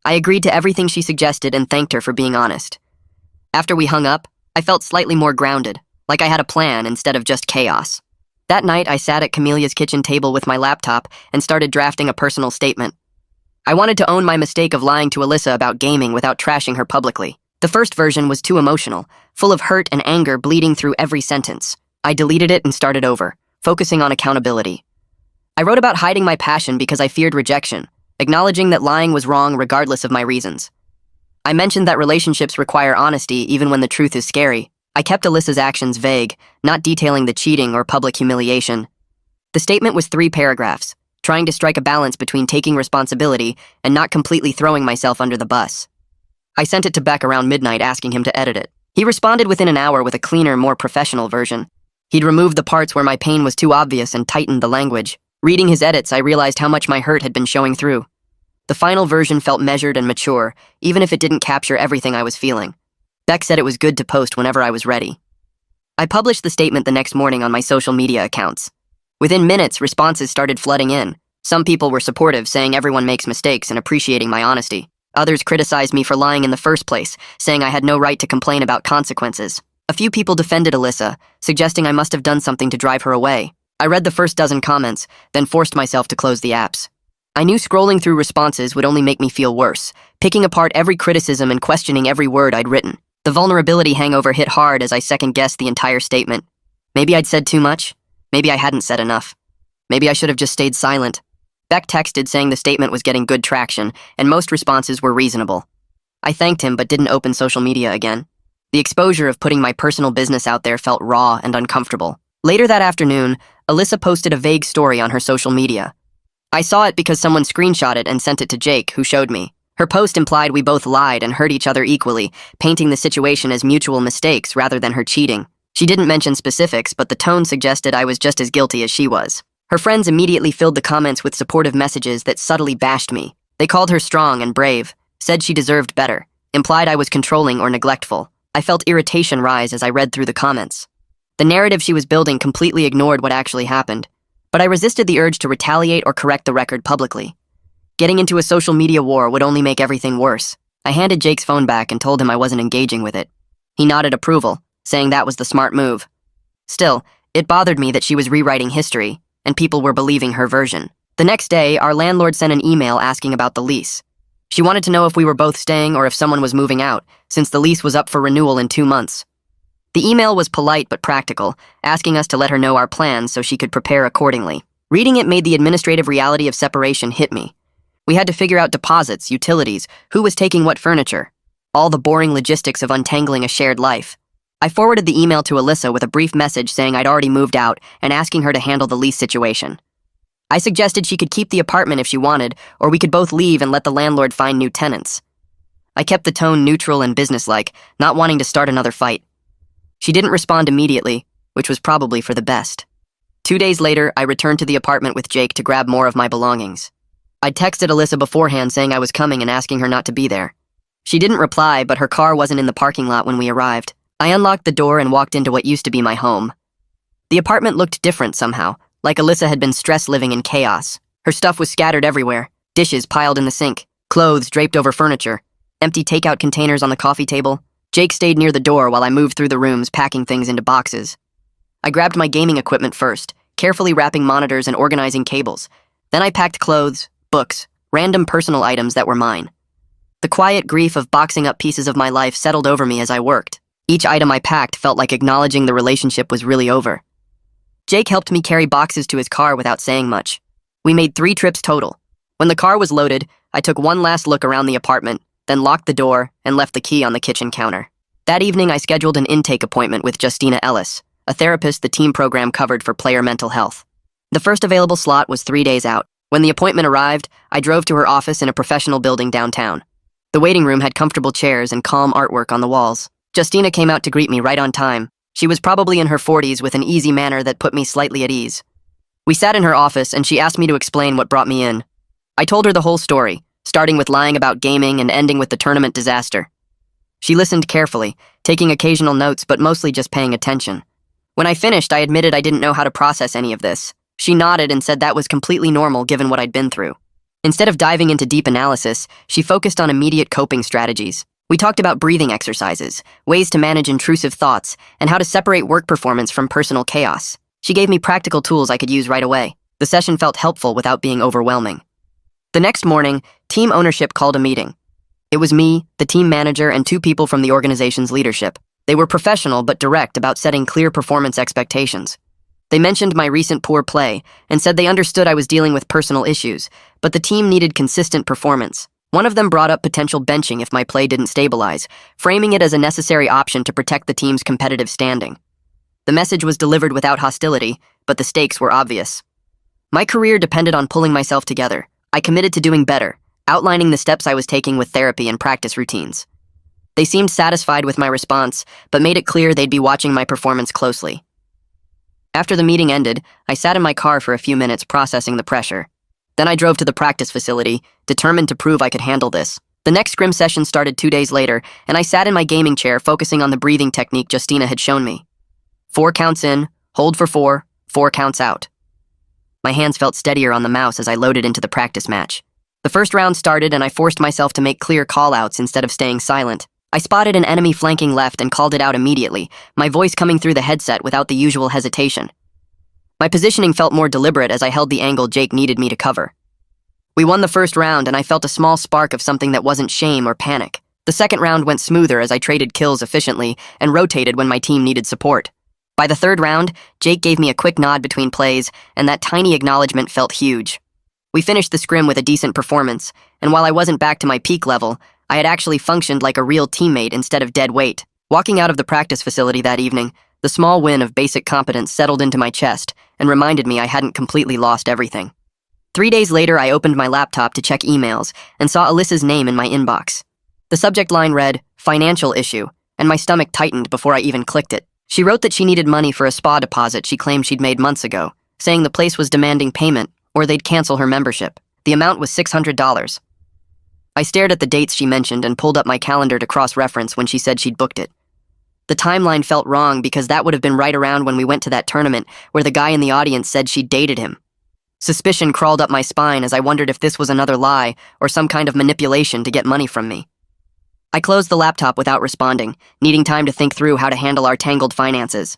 I agreed to everything she suggested and thanked her for being honest. After we hung up, I felt slightly more grounded, like I had a plan instead of just chaos. That night, I sat at Camellia's kitchen table with my laptop and started drafting a personal statement. I wanted to own my mistake of lying to Alyssa about gaming without trashing her publicly. The first version was too emotional, full of hurt and anger bleeding through every sentence. I deleted it and started over, focusing on accountability. I wrote about hiding my passion because I feared rejection, acknowledging that lying was wrong regardless of my reasons. I mentioned that relationships require honesty even when the truth is scary. I kept Alyssa's actions vague, not detailing the cheating or public humiliation. The statement was 3 paragraphs, trying to strike a balance between taking responsibility and not completely throwing myself under the bus. I sent it to Beck around midnight asking him to edit it. He responded within an hour with a cleaner, more professional version. He'd removed the parts where my pain was too obvious and tightened the language. Reading his edits, I realized how much my hurt had been showing through. The final version felt measured and mature, even if it didn't capture everything I was feeling. Beck said it was good to post whenever I was ready. I published the statement the next morning on my social media accounts. Within minutes, responses started flooding in. Some people were supportive, saying everyone makes mistakes and appreciating my honesty. Others criticized me for lying in the first place, saying I had no right to complain about consequences. A few people defended Alyssa, suggesting I must have done something to drive her away. I read the first dozen comments, then forced myself to close the apps. I knew scrolling through responses would only make me feel worse, picking apart every criticism and questioning every word I'd written. The vulnerability hangover hit hard as I second-guessed the entire statement. Maybe I'd said too much. Maybe I hadn't said enough. Maybe I should have just stayed silent. Beck texted saying the statement was getting good traction, and most responses were reasonable. I thanked him but didn't open social media again. The exposure of putting my personal business out there felt raw and uncomfortable. Later that afternoon, Alyssa posted a vague story on her social media. I saw it because someone screenshot it and sent it to Jake, who showed me. Her post implied we both lied and hurt each other equally, painting the situation as mutual mistakes rather than her cheating. She didn't mention specifics, but the tone suggested I was just as guilty as she was. Her friends immediately filled the comments with supportive messages that subtly bashed me. They called her strong and brave, said she deserved better, implied I was controlling or neglectful. I felt irritation rise as I read through the comments. The narrative she was building completely ignored what actually happened, but I resisted the urge to retaliate or correct the record publicly. Getting into a social media war would only make everything worse. I handed Jake's phone back and told him I wasn't engaging with it. He nodded approval, saying that was the smart move. Still, it bothered me that she was rewriting history, and people were believing her version. The next day, our landlord sent an email asking about the lease. She wanted to know if we were both staying or if someone was moving out, since the lease was up for renewal in 2 months. The email was polite but practical, asking us to let her know our plans so she could prepare accordingly. Reading it made the administrative reality of separation hit me. We had to figure out deposits, utilities, who was taking what furniture, all the boring logistics of untangling a shared life. I forwarded the email to Alyssa with a brief message saying I'd already moved out and asking her to handle the lease situation. I suggested she could keep the apartment if she wanted, or we could both leave and let the landlord find new tenants. I kept the tone neutral and businesslike, not wanting to start another fight. She didn't respond immediately, which was probably for the best. 2 days later, I returned to the apartment with Jake to grab more of my belongings. I'd texted Alyssa beforehand saying I was coming and asking her not to be there. She didn't reply, but her car wasn't in the parking lot when we arrived. I unlocked the door and walked into what used to be my home. The apartment looked different somehow, like Alyssa had been stress living in chaos. Her stuff was scattered everywhere, dishes piled in the sink, clothes draped over furniture, empty takeout containers on the coffee table. Jake stayed near the door while I moved through the rooms, packing things into boxes. I grabbed my gaming equipment first, carefully wrapping monitors and organizing cables. Then I packed clothes, books, random personal items that were mine. The quiet grief of boxing up pieces of my life settled over me as I worked. Each item I packed felt like acknowledging the relationship was really over. Jake helped me carry boxes to his car without saying much. We made 3 trips total. When the car was loaded, I took one last look around the apartment, then locked the door and left the key on the kitchen counter. That evening, I scheduled an intake appointment with Justina Ellis, a therapist the team program covered for player mental health. The first available slot was 3 days out. When the appointment arrived, I drove to her office in a professional building downtown. The waiting room had comfortable chairs and calm artwork on the walls. Justina came out to greet me right on time. She was probably in her 40s with an easy manner that put me slightly at ease. We sat in her office and she asked me to explain what brought me in. I told her the whole story, starting with lying about gaming and ending with the tournament disaster. She listened carefully, taking occasional notes but mostly just paying attention. When I finished, I admitted I didn't know how to process any of this. She nodded and said that was completely normal given what I'd been through. Instead of diving into deep analysis, she focused on immediate coping strategies. We talked about breathing exercises, ways to manage intrusive thoughts, and how to separate work performance from personal chaos. She gave me practical tools I could use right away. The session felt helpful without being overwhelming. The next morning, team ownership called a meeting. It was me, the team manager, and 2 people from the organization's leadership. They were professional but direct about setting clear performance expectations. They mentioned my recent poor play and said they understood I was dealing with personal issues, but the team needed consistent performance. One of them brought up potential benching if my play didn't stabilize, framing it as a necessary option to protect the team's competitive standing. The message was delivered without hostility, but the stakes were obvious. My career depended on pulling myself together. I committed to doing better, outlining the steps I was taking with therapy and practice routines. They seemed satisfied with my response, but made it clear they'd be watching my performance closely. After the meeting ended, I sat in my car for a few minutes processing the pressure. Then I drove to the practice facility, determined to prove I could handle this. The next scrim session started 2 days later, and I sat in my gaming chair focusing on the breathing technique Justina had shown me. 4 counts in, hold for 4, 4 counts out. My hands felt steadier on the mouse as I loaded into the practice match. The first round started and I forced myself to make clear call-outs instead of staying silent. I spotted an enemy flanking left and called it out immediately, my voice coming through the headset without the usual hesitation. My positioning felt more deliberate as I held the angle Jake needed me to cover. We won the first round and I felt a small spark of something that wasn't shame or panic. The second round went smoother as I traded kills efficiently and rotated when my team needed support. By the third round, Jake gave me a quick nod between plays, and that tiny acknowledgement felt huge. We finished the scrim with a decent performance, and while I wasn't back to my peak level, I had actually functioned like a real teammate instead of dead weight. Walking out of the practice facility that evening, the small win of basic competence settled into my chest and reminded me I hadn't completely lost everything. 3 days later, I opened my laptop to check emails and saw Alyssa's name in my inbox. The subject line read, "Financial issue," and my stomach tightened before I even clicked it. She wrote that she needed money for a spa deposit she claimed she'd made months ago, saying the place was demanding payment or they'd cancel her membership. The amount was $600. I stared at the dates she mentioned and pulled up my calendar to cross-reference when she said she'd booked it. The timeline felt wrong because that would have been right around when we went to that tournament where the guy in the audience said she'd dated him. Suspicion crawled up my spine as I wondered if this was another lie or some kind of manipulation to get money from me. I closed the laptop without responding, needing time to think through how to handle our tangled finances.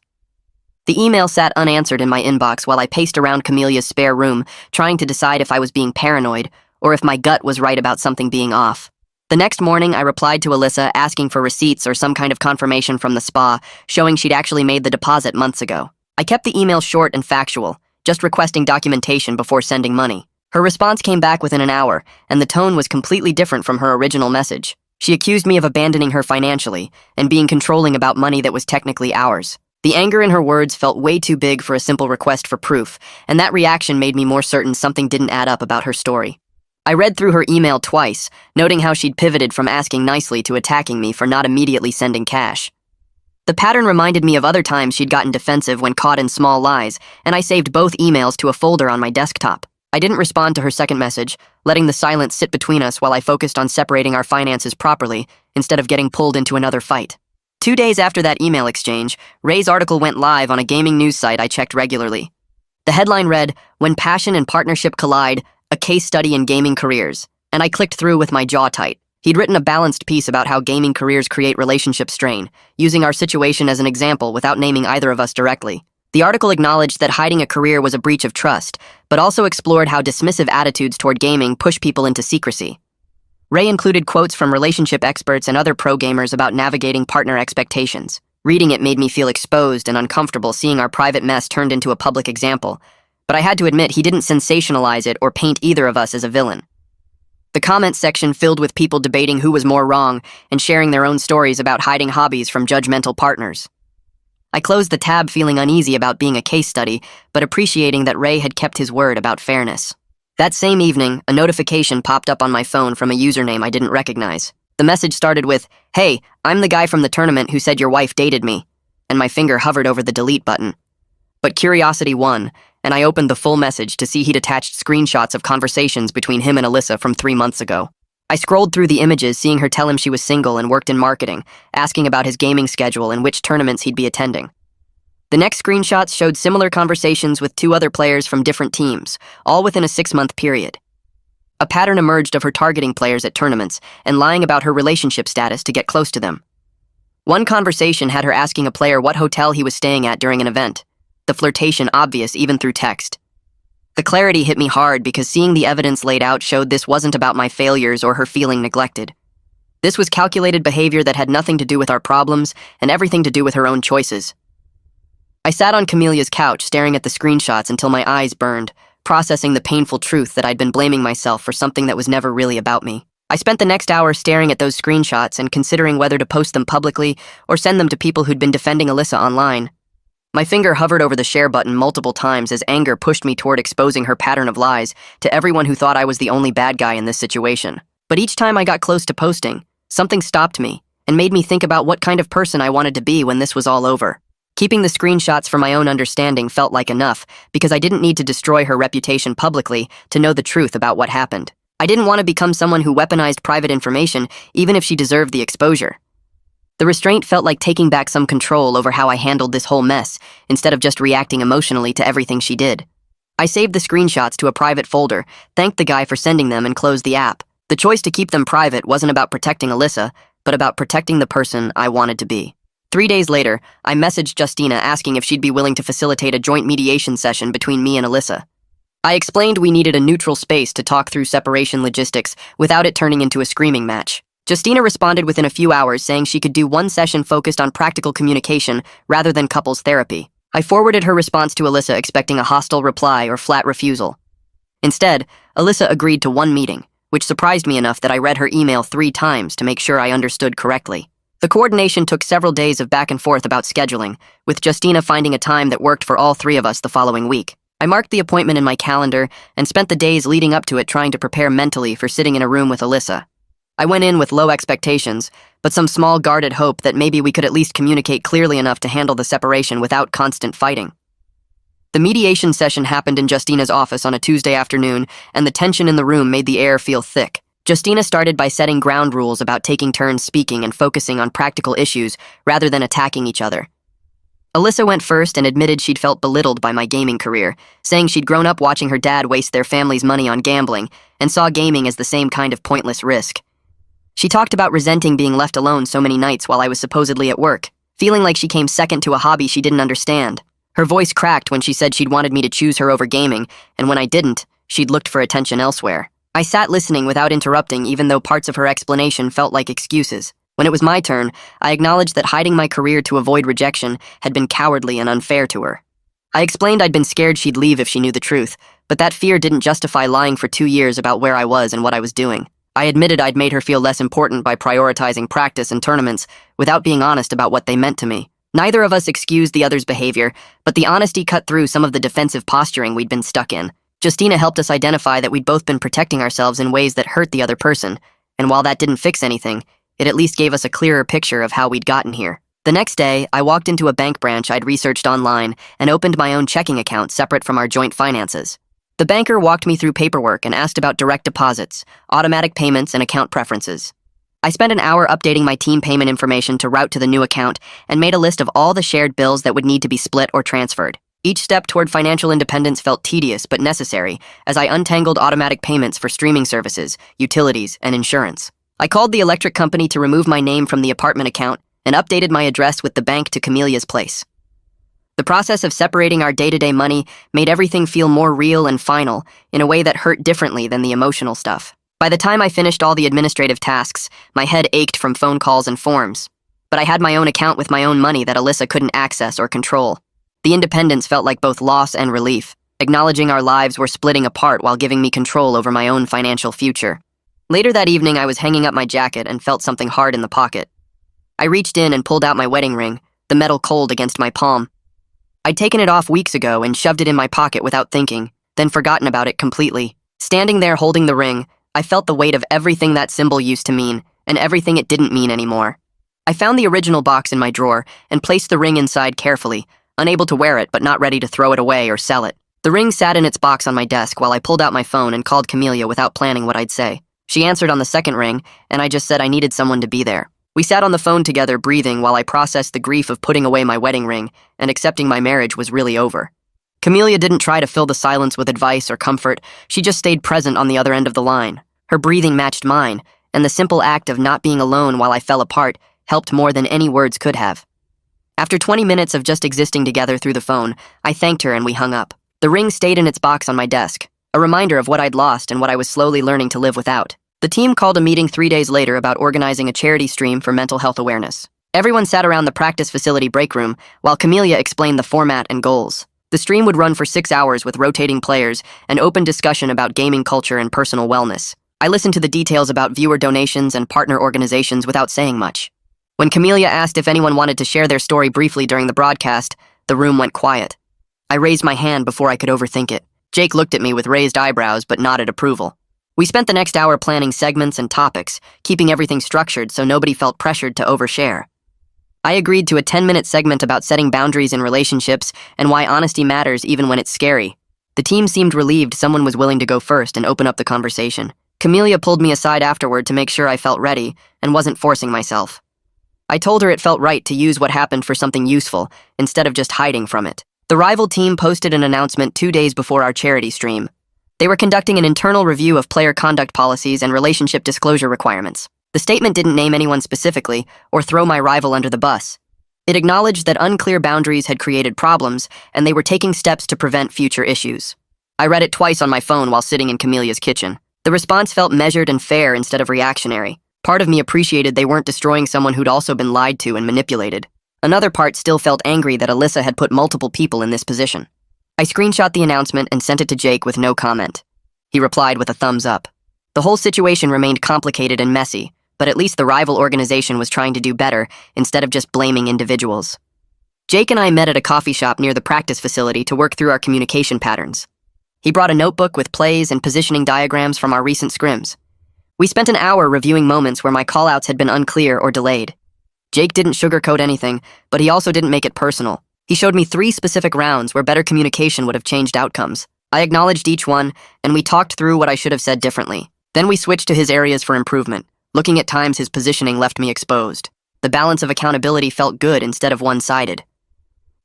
The email sat unanswered in my inbox while I paced around Camelia's spare room, trying to decide if I was being paranoid or if my gut was right about something being off. The next morning, I replied to Alyssa asking for receipts or some kind of confirmation from the spa, showing she'd actually made the deposit months ago. I kept the email short and factual, just requesting documentation before sending money. Her response came back within an hour, and the tone was completely different from her original message. She accused me of abandoning her financially and being controlling about money that was technically ours. The anger in her words felt way too big for a simple request for proof, and that reaction made me more certain something didn't add up about her story. I read through her email twice, noting how she'd pivoted from asking nicely to attacking me for not immediately sending cash. The pattern reminded me of other times she'd gotten defensive when caught in small lies, and I saved both emails to a folder on my desktop. I didn't respond to her second message, letting the silence sit between us while I focused on separating our finances properly instead of getting pulled into another fight. 2 days after that email exchange, Ray's article went live on a gaming news site I checked regularly. The headline read, "When Passion and Partnership Collide, a Case Study in Gaming Careers," and I clicked through with my jaw tight. He'd written a balanced piece about how gaming careers create relationship strain, using our situation as an example without naming either of us directly. The article acknowledged that hiding a career was a breach of trust, but also explored how dismissive attitudes toward gaming push people into secrecy. Ray included quotes from relationship experts and other pro gamers about navigating partner expectations. Reading it made me feel exposed and uncomfortable seeing our private mess turned into a public example, but I had to admit he didn't sensationalize it or paint either of us as a villain. The comments section filled with people debating who was more wrong and sharing their own stories about hiding hobbies from judgmental partners. I closed the tab feeling uneasy about being a case study, but appreciating that Ray had kept his word about fairness. That same evening, a notification popped up on my phone from a username I didn't recognize. The message started with, "Hey, I'm the guy from the tournament who said your wife dated me," and my finger hovered over the delete button. But curiosity won, and I opened the full message to see he'd attached screenshots of conversations between him and Alyssa from 3 months ago. I scrolled through the images, seeing her tell him she was single and worked in marketing, asking about his gaming schedule and which tournaments he'd be attending. The next screenshots showed similar conversations with 2 other players from different teams, all within a 6-month period. A pattern emerged of her targeting players at tournaments and lying about her relationship status to get close to them. One conversation had her asking a player what hotel he was staying at during an event, the flirtation obvious even through text. The clarity hit me hard because seeing the evidence laid out showed this wasn't about my failures or her feeling neglected. This was calculated behavior that had nothing to do with our problems and everything to do with her own choices. I sat on Camelia's couch staring at the screenshots until my eyes burned, processing the painful truth that I'd been blaming myself for something that was never really about me. I spent the next hour staring at those screenshots and considering whether to post them publicly or send them to people who'd been defending Alyssa online. My finger hovered over the share button multiple times as anger pushed me toward exposing her pattern of lies to everyone who thought I was the only bad guy in this situation. But each time I got close to posting, something stopped me and made me think about what kind of person I wanted to be when this was all over. Keeping the screenshots for my own understanding felt like enough because I didn't need to destroy her reputation publicly to know the truth about what happened. I didn't want to become someone who weaponized private information even if she deserved the exposure. The restraint felt like taking back some control over how I handled this whole mess instead of just reacting emotionally to everything she did. I saved the screenshots to a private folder, thanked the guy for sending them, and closed the app. The choice to keep them private wasn't about protecting Alyssa, but about protecting the person I wanted to be. 3 days later, I messaged Justina asking if she'd be willing to facilitate a joint mediation session between me and Alyssa. I explained we needed a neutral space to talk through separation logistics without it turning into a screaming match. Justina responded within a few hours saying she could do one session focused on practical communication rather than couples therapy. I forwarded her response to Alyssa expecting a hostile reply or flat refusal. Instead, Alyssa agreed to one meeting, which surprised me enough that I read her email 3 times to make sure I understood correctly. The coordination took several days of back and forth about scheduling, with Justina finding a time that worked for all 3 of us the following week. I marked the appointment in my calendar and spent the days leading up to it trying to prepare mentally for sitting in a room with Alyssa. I went in with low expectations, but some small guarded hope that maybe we could at least communicate clearly enough to handle the separation without constant fighting. The mediation session happened in Justina's office on a Tuesday afternoon, and the tension in the room made the air feel thick. Justina started by setting ground rules about taking turns speaking and focusing on practical issues rather than attacking each other. Alyssa went first and admitted she'd felt belittled by my gaming career, saying she'd grown up watching her dad waste their family's money on gambling and saw gaming as the same kind of pointless risk. She talked about resenting being left alone so many nights while I was supposedly at work, feeling like she came second to a hobby she didn't understand. Her voice cracked when she said she'd wanted me to choose her over gaming, and when I didn't, she'd looked for attention elsewhere. I sat listening without interrupting, even though parts of her explanation felt like excuses. When it was my turn, I acknowledged that hiding my career to avoid rejection had been cowardly and unfair to her. I explained I'd been scared she'd leave if she knew the truth, but that fear didn't justify lying for 2 years about where I was and what I was doing. I admitted I'd made her feel less important by prioritizing practice and tournaments without being honest about what they meant to me. Neither of us excused the other's behavior, but the honesty cut through some of the defensive posturing we'd been stuck in. Justina helped us identify that we'd both been protecting ourselves in ways that hurt the other person, and while that didn't fix anything, it at least gave us a clearer picture of how we'd gotten here. The next day, I walked into a bank branch I'd researched online and opened my own checking account separate from our joint finances. The banker walked me through paperwork and asked about direct deposits, automatic payments, and account preferences. I spent an hour updating my team payment information to route to the new account and made a list of all the shared bills that would need to be split or transferred. Each step toward financial independence felt tedious but necessary as I untangled automatic payments for streaming services, utilities, and insurance. I called the electric company to remove my name from the apartment account and updated my address with the bank to Camelia's place. The process of separating our day-to-day money made everything feel more real and final in a way that hurt differently than the emotional stuff. By the time I finished all the administrative tasks, my head ached from phone calls and forms. But I had my own account with my own money that Alyssa couldn't access or control. The independence felt like both loss and relief, acknowledging our lives were splitting apart while giving me control over my own financial future. Later that evening, I was hanging up my jacket and felt something hard in the pocket. I reached in and pulled out my wedding ring, the metal cold against my palm. I'd taken it off weeks ago and shoved it in my pocket without thinking, then forgotten about it completely. Standing there holding the ring, I felt the weight of everything that symbol used to mean, and everything it didn't mean anymore. I found the original box in my drawer and placed the ring inside carefully, unable to wear it but not ready to throw it away or sell it. The ring sat in its box on my desk while I pulled out my phone and called Camelia without planning what I'd say. She answered on the second ring, and I just said I needed someone to be there. We sat on the phone together, breathing while I processed the grief of putting away my wedding ring and accepting my marriage was really over. Camelia didn't try to fill the silence with advice or comfort, she just stayed present on the other end of the line. Her breathing matched mine, and the simple act of not being alone while I fell apart helped more than any words could have. After 20 minutes of just existing together through the phone, I thanked her and we hung up. The ring stayed in its box on my desk, a reminder of what I'd lost and what I was slowly learning to live without. The team called a meeting 3 days later about organizing a charity stream for mental health awareness. Everyone sat around the practice facility break room while Camelia explained the format and goals. The stream would run for 6 hours with rotating players and open discussion about gaming culture and personal wellness. I listened to the details about viewer donations and partner organizations without saying much. When Camelia asked if anyone wanted to share their story briefly during the broadcast, the room went quiet. I raised my hand before I could overthink it. Jake looked at me with raised eyebrows but nodded approval. We spent the next hour planning segments and topics, keeping everything structured so nobody felt pressured to overshare. I agreed to a 10-minute segment about setting boundaries in relationships and why honesty matters even when it's scary. The team seemed relieved someone was willing to go first and open up the conversation. Camelia pulled me aside afterward to make sure I felt ready and wasn't forcing myself. I told her it felt right to use what happened for something useful instead of just hiding from it. The rival team posted an announcement 2 days before our charity stream. They were conducting an internal review of player conduct policies and relationship disclosure requirements. The statement didn't name anyone specifically or throw my rival under the bus. It acknowledged that unclear boundaries had created problems and they were taking steps to prevent future issues. I read it twice on my phone while sitting in Camelia's kitchen. The response felt measured and fair instead of reactionary. Part of me appreciated they weren't destroying someone who'd also been lied to and manipulated. Another part still felt angry that Alyssa had put multiple people in this position. I screenshot the announcement and sent it to Jake with no comment. He replied with a thumbs up. The whole situation remained complicated and messy, but at least the rival organization was trying to do better instead of just blaming individuals. Jake and I met at a coffee shop near the practice facility to work through our communication patterns. He brought a notebook with plays and positioning diagrams from our recent scrims. We spent an hour reviewing moments where my callouts had been unclear or delayed. Jake didn't sugarcoat anything, but he also didn't make it personal. He showed me 3 specific rounds where better communication would have changed outcomes. I acknowledged each one, and we talked through what I should have said differently. Then we switched to his areas for improvement. Looking at times his positioning left me exposed. The balance of accountability felt good instead of one-sided.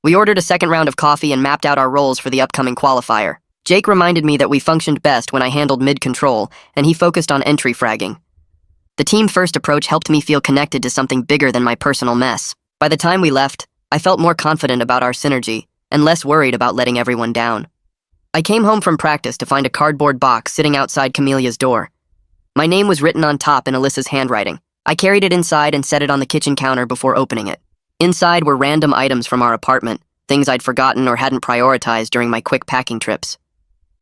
We ordered a second round of coffee and mapped out our roles for the upcoming qualifier. Jake reminded me that we functioned best when I handled mid-control, and he focused on entry fragging. The team-first approach helped me feel connected to something bigger than my personal mess. By the time we left, I felt more confident about our synergy and less worried about letting everyone down. I came home from practice to find a cardboard box sitting outside Camelia's door. My name was written on top in Alyssa's handwriting. I carried it inside and set it on the kitchen counter before opening it. Inside were random items from our apartment, things I'd forgotten or hadn't prioritized during my quick packing trips.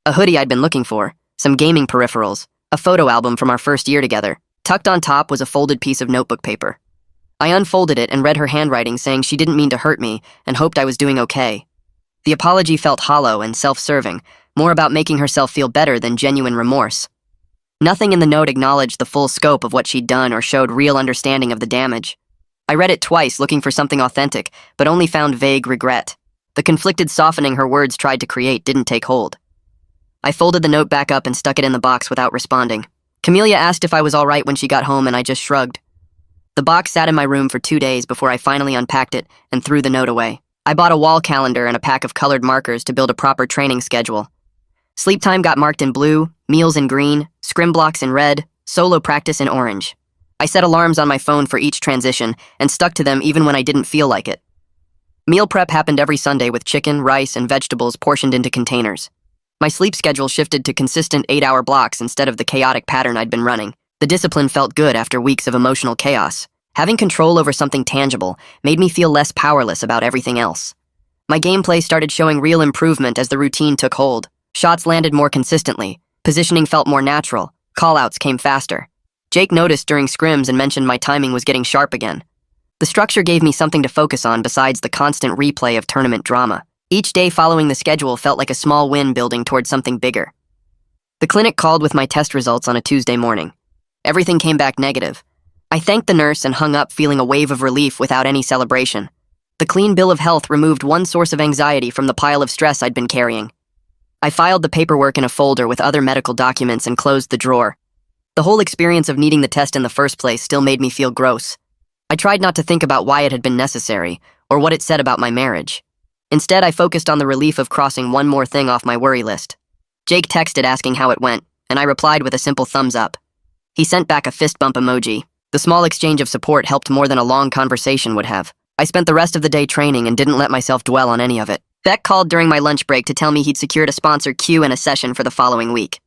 A hoodie I'd been looking for, some gaming peripherals, a photo album from our first year together. Tucked on top was a folded piece of notebook paper. I unfolded it and read her handwriting saying she didn't mean to hurt me and hoped I was doing okay. The apology felt hollow and self-serving, more about making herself feel better than genuine remorse. Nothing in the note acknowledged the full scope of what she'd done or showed real understanding of the damage. I read it twice looking for something authentic, but only found vague regret. The conflicted softening her words tried to create didn't take hold. I folded the note back up and stuck it in the box without responding. Camelia asked if I was all right when she got home, and I just shrugged. The box sat in my room for 2 days before I finally unpacked it and threw the note away. I bought a wall calendar and a pack of colored markers to build a proper training schedule. Sleep time got marked in blue, meals in green, scrim blocks in red, solo practice in orange. I set alarms on my phone for each transition and stuck to them even when I didn't feel like it. Meal prep happened every Sunday with chicken, rice, and vegetables portioned into containers. My sleep schedule shifted to consistent 8-hour blocks instead of the chaotic pattern I'd been running. The discipline felt good after weeks of emotional chaos. Having control over something tangible made me feel less powerless about everything else. My gameplay started showing real improvement as the routine took hold. Shots landed more consistently, positioning felt more natural, callouts came faster. Jake noticed during scrims and mentioned my timing was getting sharp again. The structure gave me something to focus on besides the constant replay of tournament drama. Each day following the schedule felt like a small win building towards something bigger. The clinic called with my test results on a Tuesday morning. Everything came back negative. I thanked the nurse and hung up feeling a wave of relief without any celebration. The clean bill of health removed one source of anxiety from the pile of stress I'd been carrying. I filed the paperwork in a folder with other medical documents and closed the drawer. The whole experience of needing the test in the first place still made me feel gross. I tried not to think about why it had been necessary or what it said about my marriage. Instead, I focused on the relief of crossing one more thing off my worry list. Jake texted asking how it went, and I replied with a simple thumbs up. He sent back a fist bump emoji. The small exchange of support helped more than a long conversation would have. I spent the rest of the day training and didn't let myself dwell on any of it. Beck called during my lunch break to tell me he'd secured a sponsor queue and a session for the following week.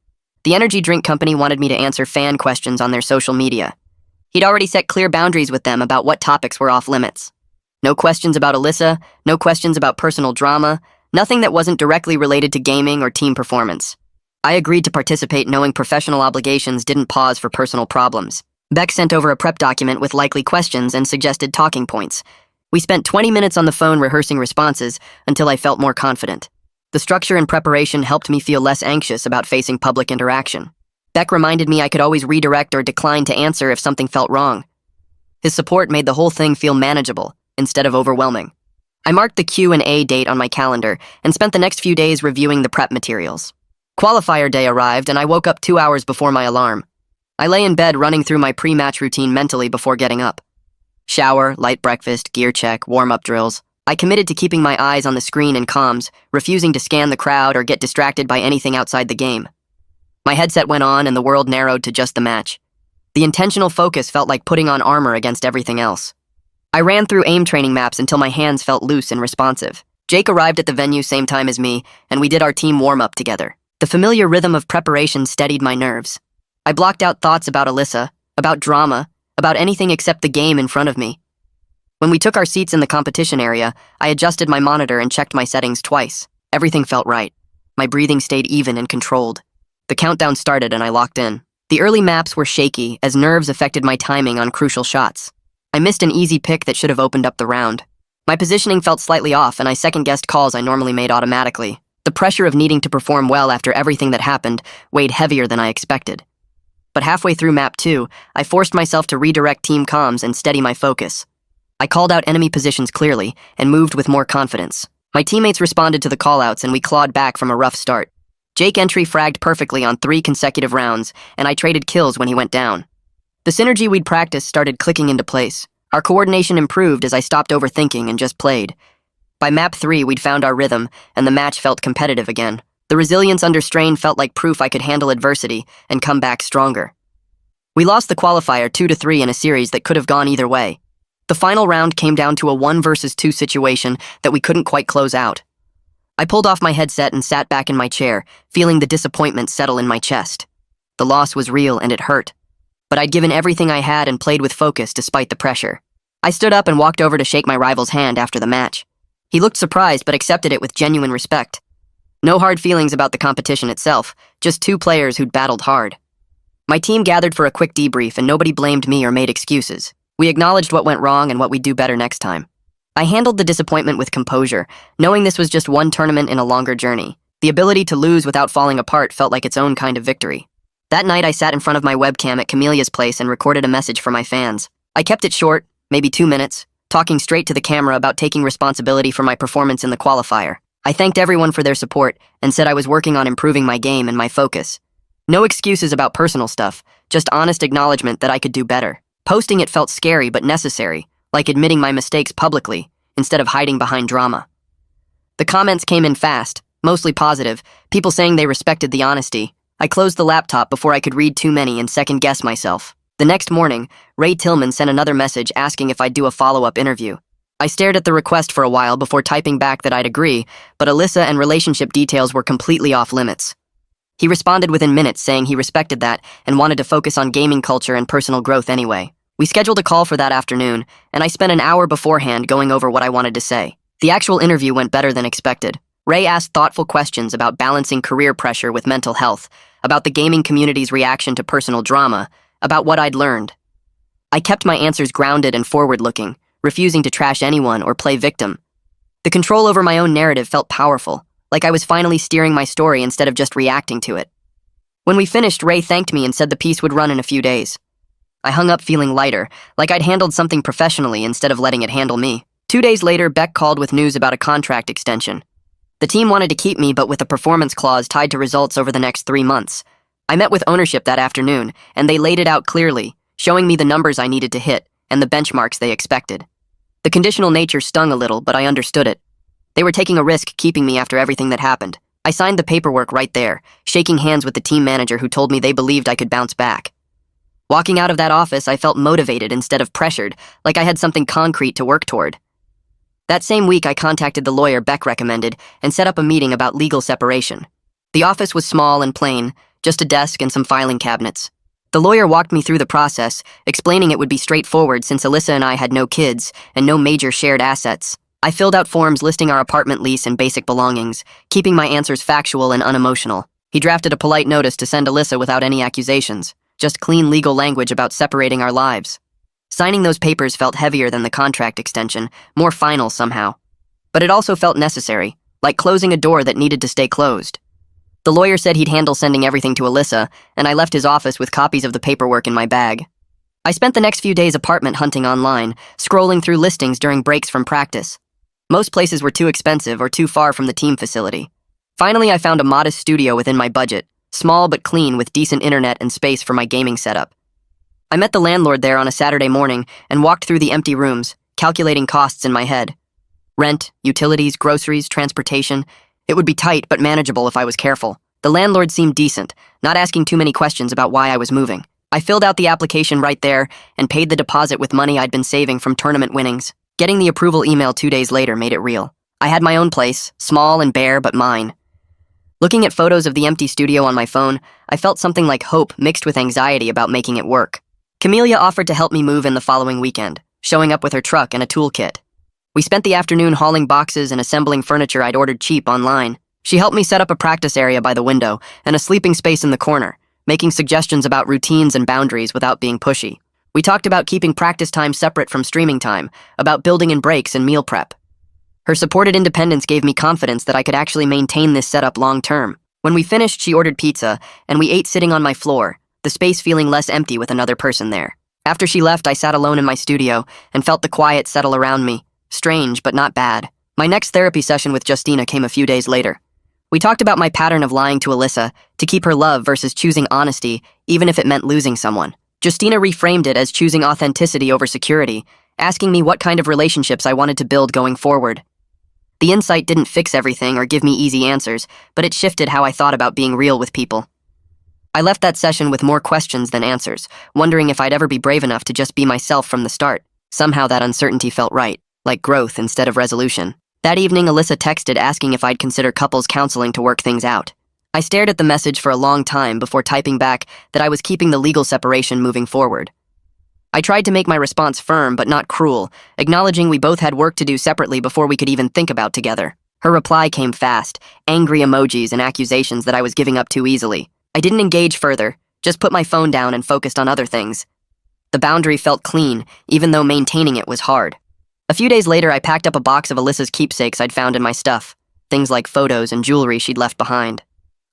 The energy drink company wanted me to answer fan questions on their social media. He'd already set clear boundaries with them about what topics were off limits. No questions about Alyssa, no questions about personal drama, nothing that wasn't directly related to gaming or team performance. I agreed to participate knowing professional obligations didn't pause for personal problems. Beck sent over a prep document with likely questions and suggested talking points. We spent 20 minutes on the phone rehearsing responses until I felt more confident. The structure and preparation helped me feel less anxious about facing public interaction. Beck reminded me I could always redirect or decline to answer if something felt wrong. His support made the whole thing feel manageable instead of overwhelming. I marked the Q&A date on my calendar and spent the next few days reviewing the prep materials. Qualifier day arrived and I woke up 2 hours before my alarm. I lay in bed running through my pre-match routine mentally before getting up. Shower, light breakfast, gear check, warm-up drills. I committed to keeping my eyes on the screen and comms, refusing to scan the crowd or get distracted by anything outside the game. My headset went on and the world narrowed to just the match. The intentional focus felt like putting on armor against everything else. I ran through aim training maps until my hands felt loose and responsive. Jake arrived at the venue same time as me, and we did our team warm-up together. The familiar rhythm of preparation steadied my nerves. I blocked out thoughts about Alyssa, about drama, about anything except the game in front of me. When we took our seats in the competition area, I adjusted my monitor and checked my settings twice. Everything felt right. My breathing stayed even and controlled. The countdown started and I locked in. The early maps were shaky as nerves affected my timing on crucial shots. I missed an easy pick that should have opened up the round. My positioning felt slightly off and I second-guessed calls I normally made automatically. The pressure of needing to perform well after everything that happened weighed heavier than I expected. But halfway through map 2, I forced myself to redirect team comms and steady my focus. I called out enemy positions clearly and moved with more confidence. My teammates responded to the callouts and we clawed back from a rough start. Jake Entry fragged perfectly on 3 consecutive rounds, and I traded kills when he went down. The synergy we'd practiced started clicking into place. Our coordination improved as I stopped overthinking and just played. By map 3, we'd found our rhythm, and the match felt competitive again. The resilience under strain felt like proof I could handle adversity and come back stronger. We lost the qualifier 2-3 in a series that could have gone either way. The final round came down to a 1 versus 2 situation that we couldn't quite close out. I pulled off my headset and sat back in my chair, feeling the disappointment settle in my chest. The loss was real and it hurt. But I'd given everything I had and played with focus despite the pressure. I stood up and walked over to shake my rival's hand after the match. He looked surprised but accepted it with genuine respect. No hard feelings about the competition itself, just 2 players who'd battled hard. My team gathered for a quick debrief and nobody blamed me or made excuses. We acknowledged what went wrong and what we'd do better next time. I handled the disappointment with composure, knowing this was just one tournament in a longer journey. The ability to lose without falling apart felt like its own kind of victory. That night I sat in front of my webcam at Camelia's place and recorded a message for my fans. I kept it short, maybe 2 minutes, talking straight to the camera about taking responsibility for my performance in the qualifier. I thanked everyone for their support and said I was working on improving my game and my focus. No excuses about personal stuff, just honest acknowledgement that I could do better. Posting it felt scary but necessary, like admitting my mistakes publicly, instead of hiding behind drama. The comments came in fast, mostly positive, people saying they respected the honesty. I closed the laptop before I could read too many and second-guess myself. The next morning, Ray Tillman sent another message asking if I'd do a follow-up interview. I stared at the request for a while before typing back that I'd agree, but Alyssa and relationship details were completely off-limits. He responded within minutes saying he respected that and wanted to focus on gaming culture and personal growth anyway. We scheduled a call for that afternoon, and I spent an hour beforehand going over what I wanted to say. The actual interview went better than expected. Ray asked thoughtful questions about balancing career pressure with mental health, about the gaming community's reaction to personal drama, about what I'd learned. I kept my answers grounded and forward-looking, refusing to trash anyone or play victim. The control over my own narrative felt powerful, like I was finally steering my story instead of just reacting to it. When we finished, Ray thanked me and said the piece would run in a few days. I hung up feeling lighter, like I'd handled something professionally instead of letting it handle me. 2 days later, Beck called with news about a contract extension. The team wanted to keep me, but with a performance clause tied to results over the next 3 months. I met with ownership that afternoon, and they laid it out clearly, showing me the numbers I needed to hit and the benchmarks they expected. The conditional nature stung a little, but I understood it. They were taking a risk keeping me after everything that happened. I signed the paperwork right there, shaking hands with the team manager who told me they believed I could bounce back. Walking out of that office, I felt motivated instead of pressured, like I had something concrete to work toward. That same week, I contacted the lawyer Beck recommended and set up a meeting about legal separation. The office was small and plain, just a desk and some filing cabinets. The lawyer walked me through the process, explaining it would be straightforward since Alyssa and I had no kids and no major shared assets. I filled out forms listing our apartment lease and basic belongings, keeping my answers factual and unemotional. He drafted a polite notice to send Alyssa without any accusations, just clean legal language about separating our lives. Signing those papers felt heavier than the contract extension, more final somehow. But it also felt necessary, like closing a door that needed to stay closed. The lawyer said he'd handle sending everything to Alyssa, and I left his office with copies of the paperwork in my bag. I spent the next few days apartment hunting online, scrolling through listings during breaks from practice. Most places were too expensive or too far from the team facility. Finally, I found a modest studio within my budget, small but clean with decent internet and space for my gaming setup. I met the landlord there on a Saturday morning and walked through the empty rooms, calculating costs in my head. Rent, utilities, groceries, transportation. It would be tight but manageable if I was careful. The landlord seemed decent, not asking too many questions about why I was moving. I filled out the application right there and paid the deposit with money I'd been saving from tournament winnings. Getting the approval email 2 days later made it real. I had my own place, small and bare but mine. Looking at photos of the empty studio on my phone, I felt something like hope mixed with anxiety about making it work. Camelia offered to help me move in the following weekend, showing up with her truck and a toolkit. We spent the afternoon hauling boxes and assembling furniture I'd ordered cheap online. She helped me set up a practice area by the window and a sleeping space in the corner, making suggestions about routines and boundaries without being pushy. We talked about keeping practice time separate from streaming time, about building in breaks and meal prep. Her supported independence gave me confidence that I could actually maintain this setup long term. When we finished, she ordered pizza, and we ate sitting on my floor, the space feeling less empty with another person there. After she left, I sat alone in my studio and felt the quiet settle around me. Strange, but not bad. My next therapy session with Justina came a few days later. We talked about my pattern of lying to Alyssa to keep her love versus choosing honesty, even if it meant losing someone. Justina reframed it as choosing authenticity over security, asking me what kind of relationships I wanted to build going forward. The insight didn't fix everything or give me easy answers, but it shifted how I thought about being real with people. I left that session with more questions than answers, wondering if I'd ever be brave enough to just be myself from the start. Somehow that uncertainty felt right, like growth instead of resolution. That evening, Alyssa texted asking if I'd consider couples counseling to work things out. I stared at the message for a long time before typing back that I was keeping the legal separation moving forward. I tried to make my response firm but not cruel, acknowledging we both had work to do separately before we could even think about together. Her reply came fast, angry emojis and accusations that I was giving up too easily. I didn't engage further, just put my phone down and focused on other things. The boundary felt clean, even though maintaining it was hard. A few days later, I packed up a box of Alyssa's keepsakes I'd found in my stuff, things like photos and jewelry she'd left behind.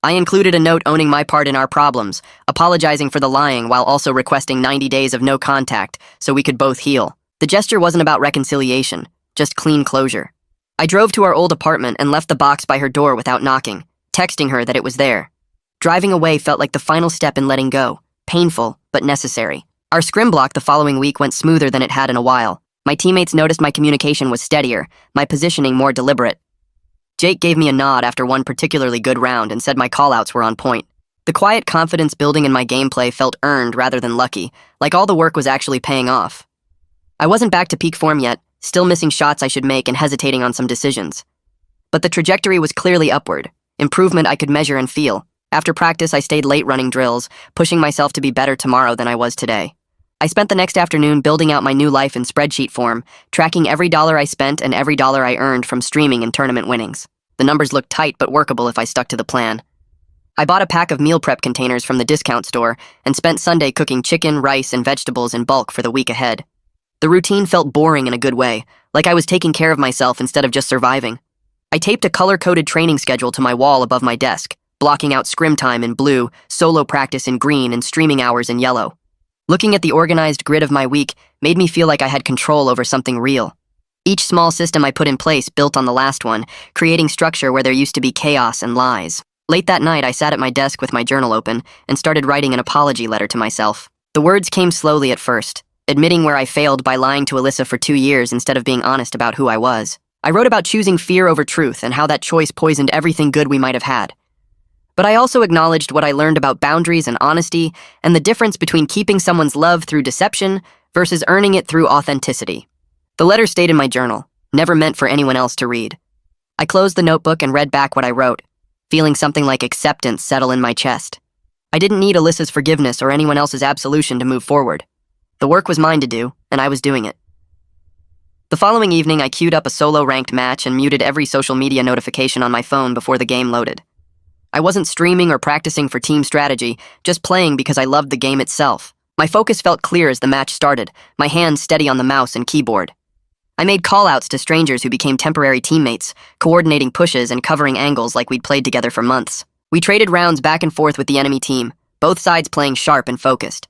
I included a note owning my part in our problems, apologizing for the lying while also requesting 90 days of no contact so we could both heal. The gesture wasn't about reconciliation, just clean closure. I drove to our old apartment and left the box by her door without knocking, texting her that it was there. Driving away felt like the final step in letting go, painful, but necessary. Our scrim block the following week went smoother than it had in a while. My teammates noticed my communication was steadier, my positioning more deliberate. Jake gave me a nod after one particularly good round and said my callouts were on point. The quiet confidence building in my gameplay felt earned rather than lucky, like all the work was actually paying off. I wasn't back to peak form yet, still missing shots I should make and hesitating on some decisions. But the trajectory was clearly upward, improvement I could measure and feel. After practice, I stayed late running drills, pushing myself to be better tomorrow than I was today. I spent the next afternoon building out my new life in spreadsheet form, tracking every dollar I spent and every dollar I earned from streaming and tournament winnings. The numbers looked tight but workable if I stuck to the plan. I bought a pack of meal prep containers from the discount store and spent Sunday cooking chicken, rice, and vegetables in bulk for the week ahead. The routine felt boring in a good way, like I was taking care of myself instead of just surviving. I taped a color-coded training schedule to my wall above my desk, blocking out scrim time in blue, solo practice in green, and streaming hours in yellow. Looking at the organized grid of my week made me feel like I had control over something real. Each small system I put in place built on the last one, creating structure where there used to be chaos and lies. Late that night, I sat at my desk with my journal open and started writing an apology letter to myself. The words came slowly at first, admitting where I failed by lying to Alyssa for 2 years instead of being honest about who I was. I wrote about choosing fear over truth and how that choice poisoned everything good we might have had. But I also acknowledged what I learned about boundaries and honesty and the difference between keeping someone's love through deception versus earning it through authenticity. The letter stayed in my journal, never meant for anyone else to read. I closed the notebook and read back what I wrote, feeling something like acceptance settle in my chest. I didn't need Alyssa's forgiveness or anyone else's absolution to move forward. The work was mine to do, and I was doing it. The following evening, I queued up a solo ranked match and muted every social media notification on my phone before the game loaded. I wasn't streaming or practicing for team strategy, just playing because I loved the game itself. My focus felt clear as the match started, my hands steady on the mouse and keyboard. I made callouts to strangers who became temporary teammates, coordinating pushes and covering angles like we'd played together for months. We traded rounds back and forth with the enemy team, both sides playing sharp and focused.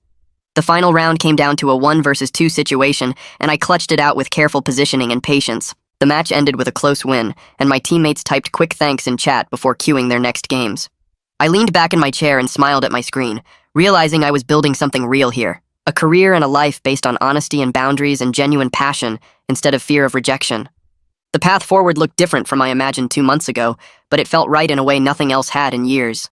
The final round came down to a 1 versus 2 situation, and I clutched it out with careful positioning and patience. The match ended with a close win, and my teammates typed quick thanks in chat before queuing their next games. I leaned back in my chair and smiled at my screen, realizing I was building something real here. A career and a life based on honesty and boundaries and genuine passion instead of fear of rejection. The path forward looked different from I imagined 2 months ago, but it felt right in a way nothing else had in years.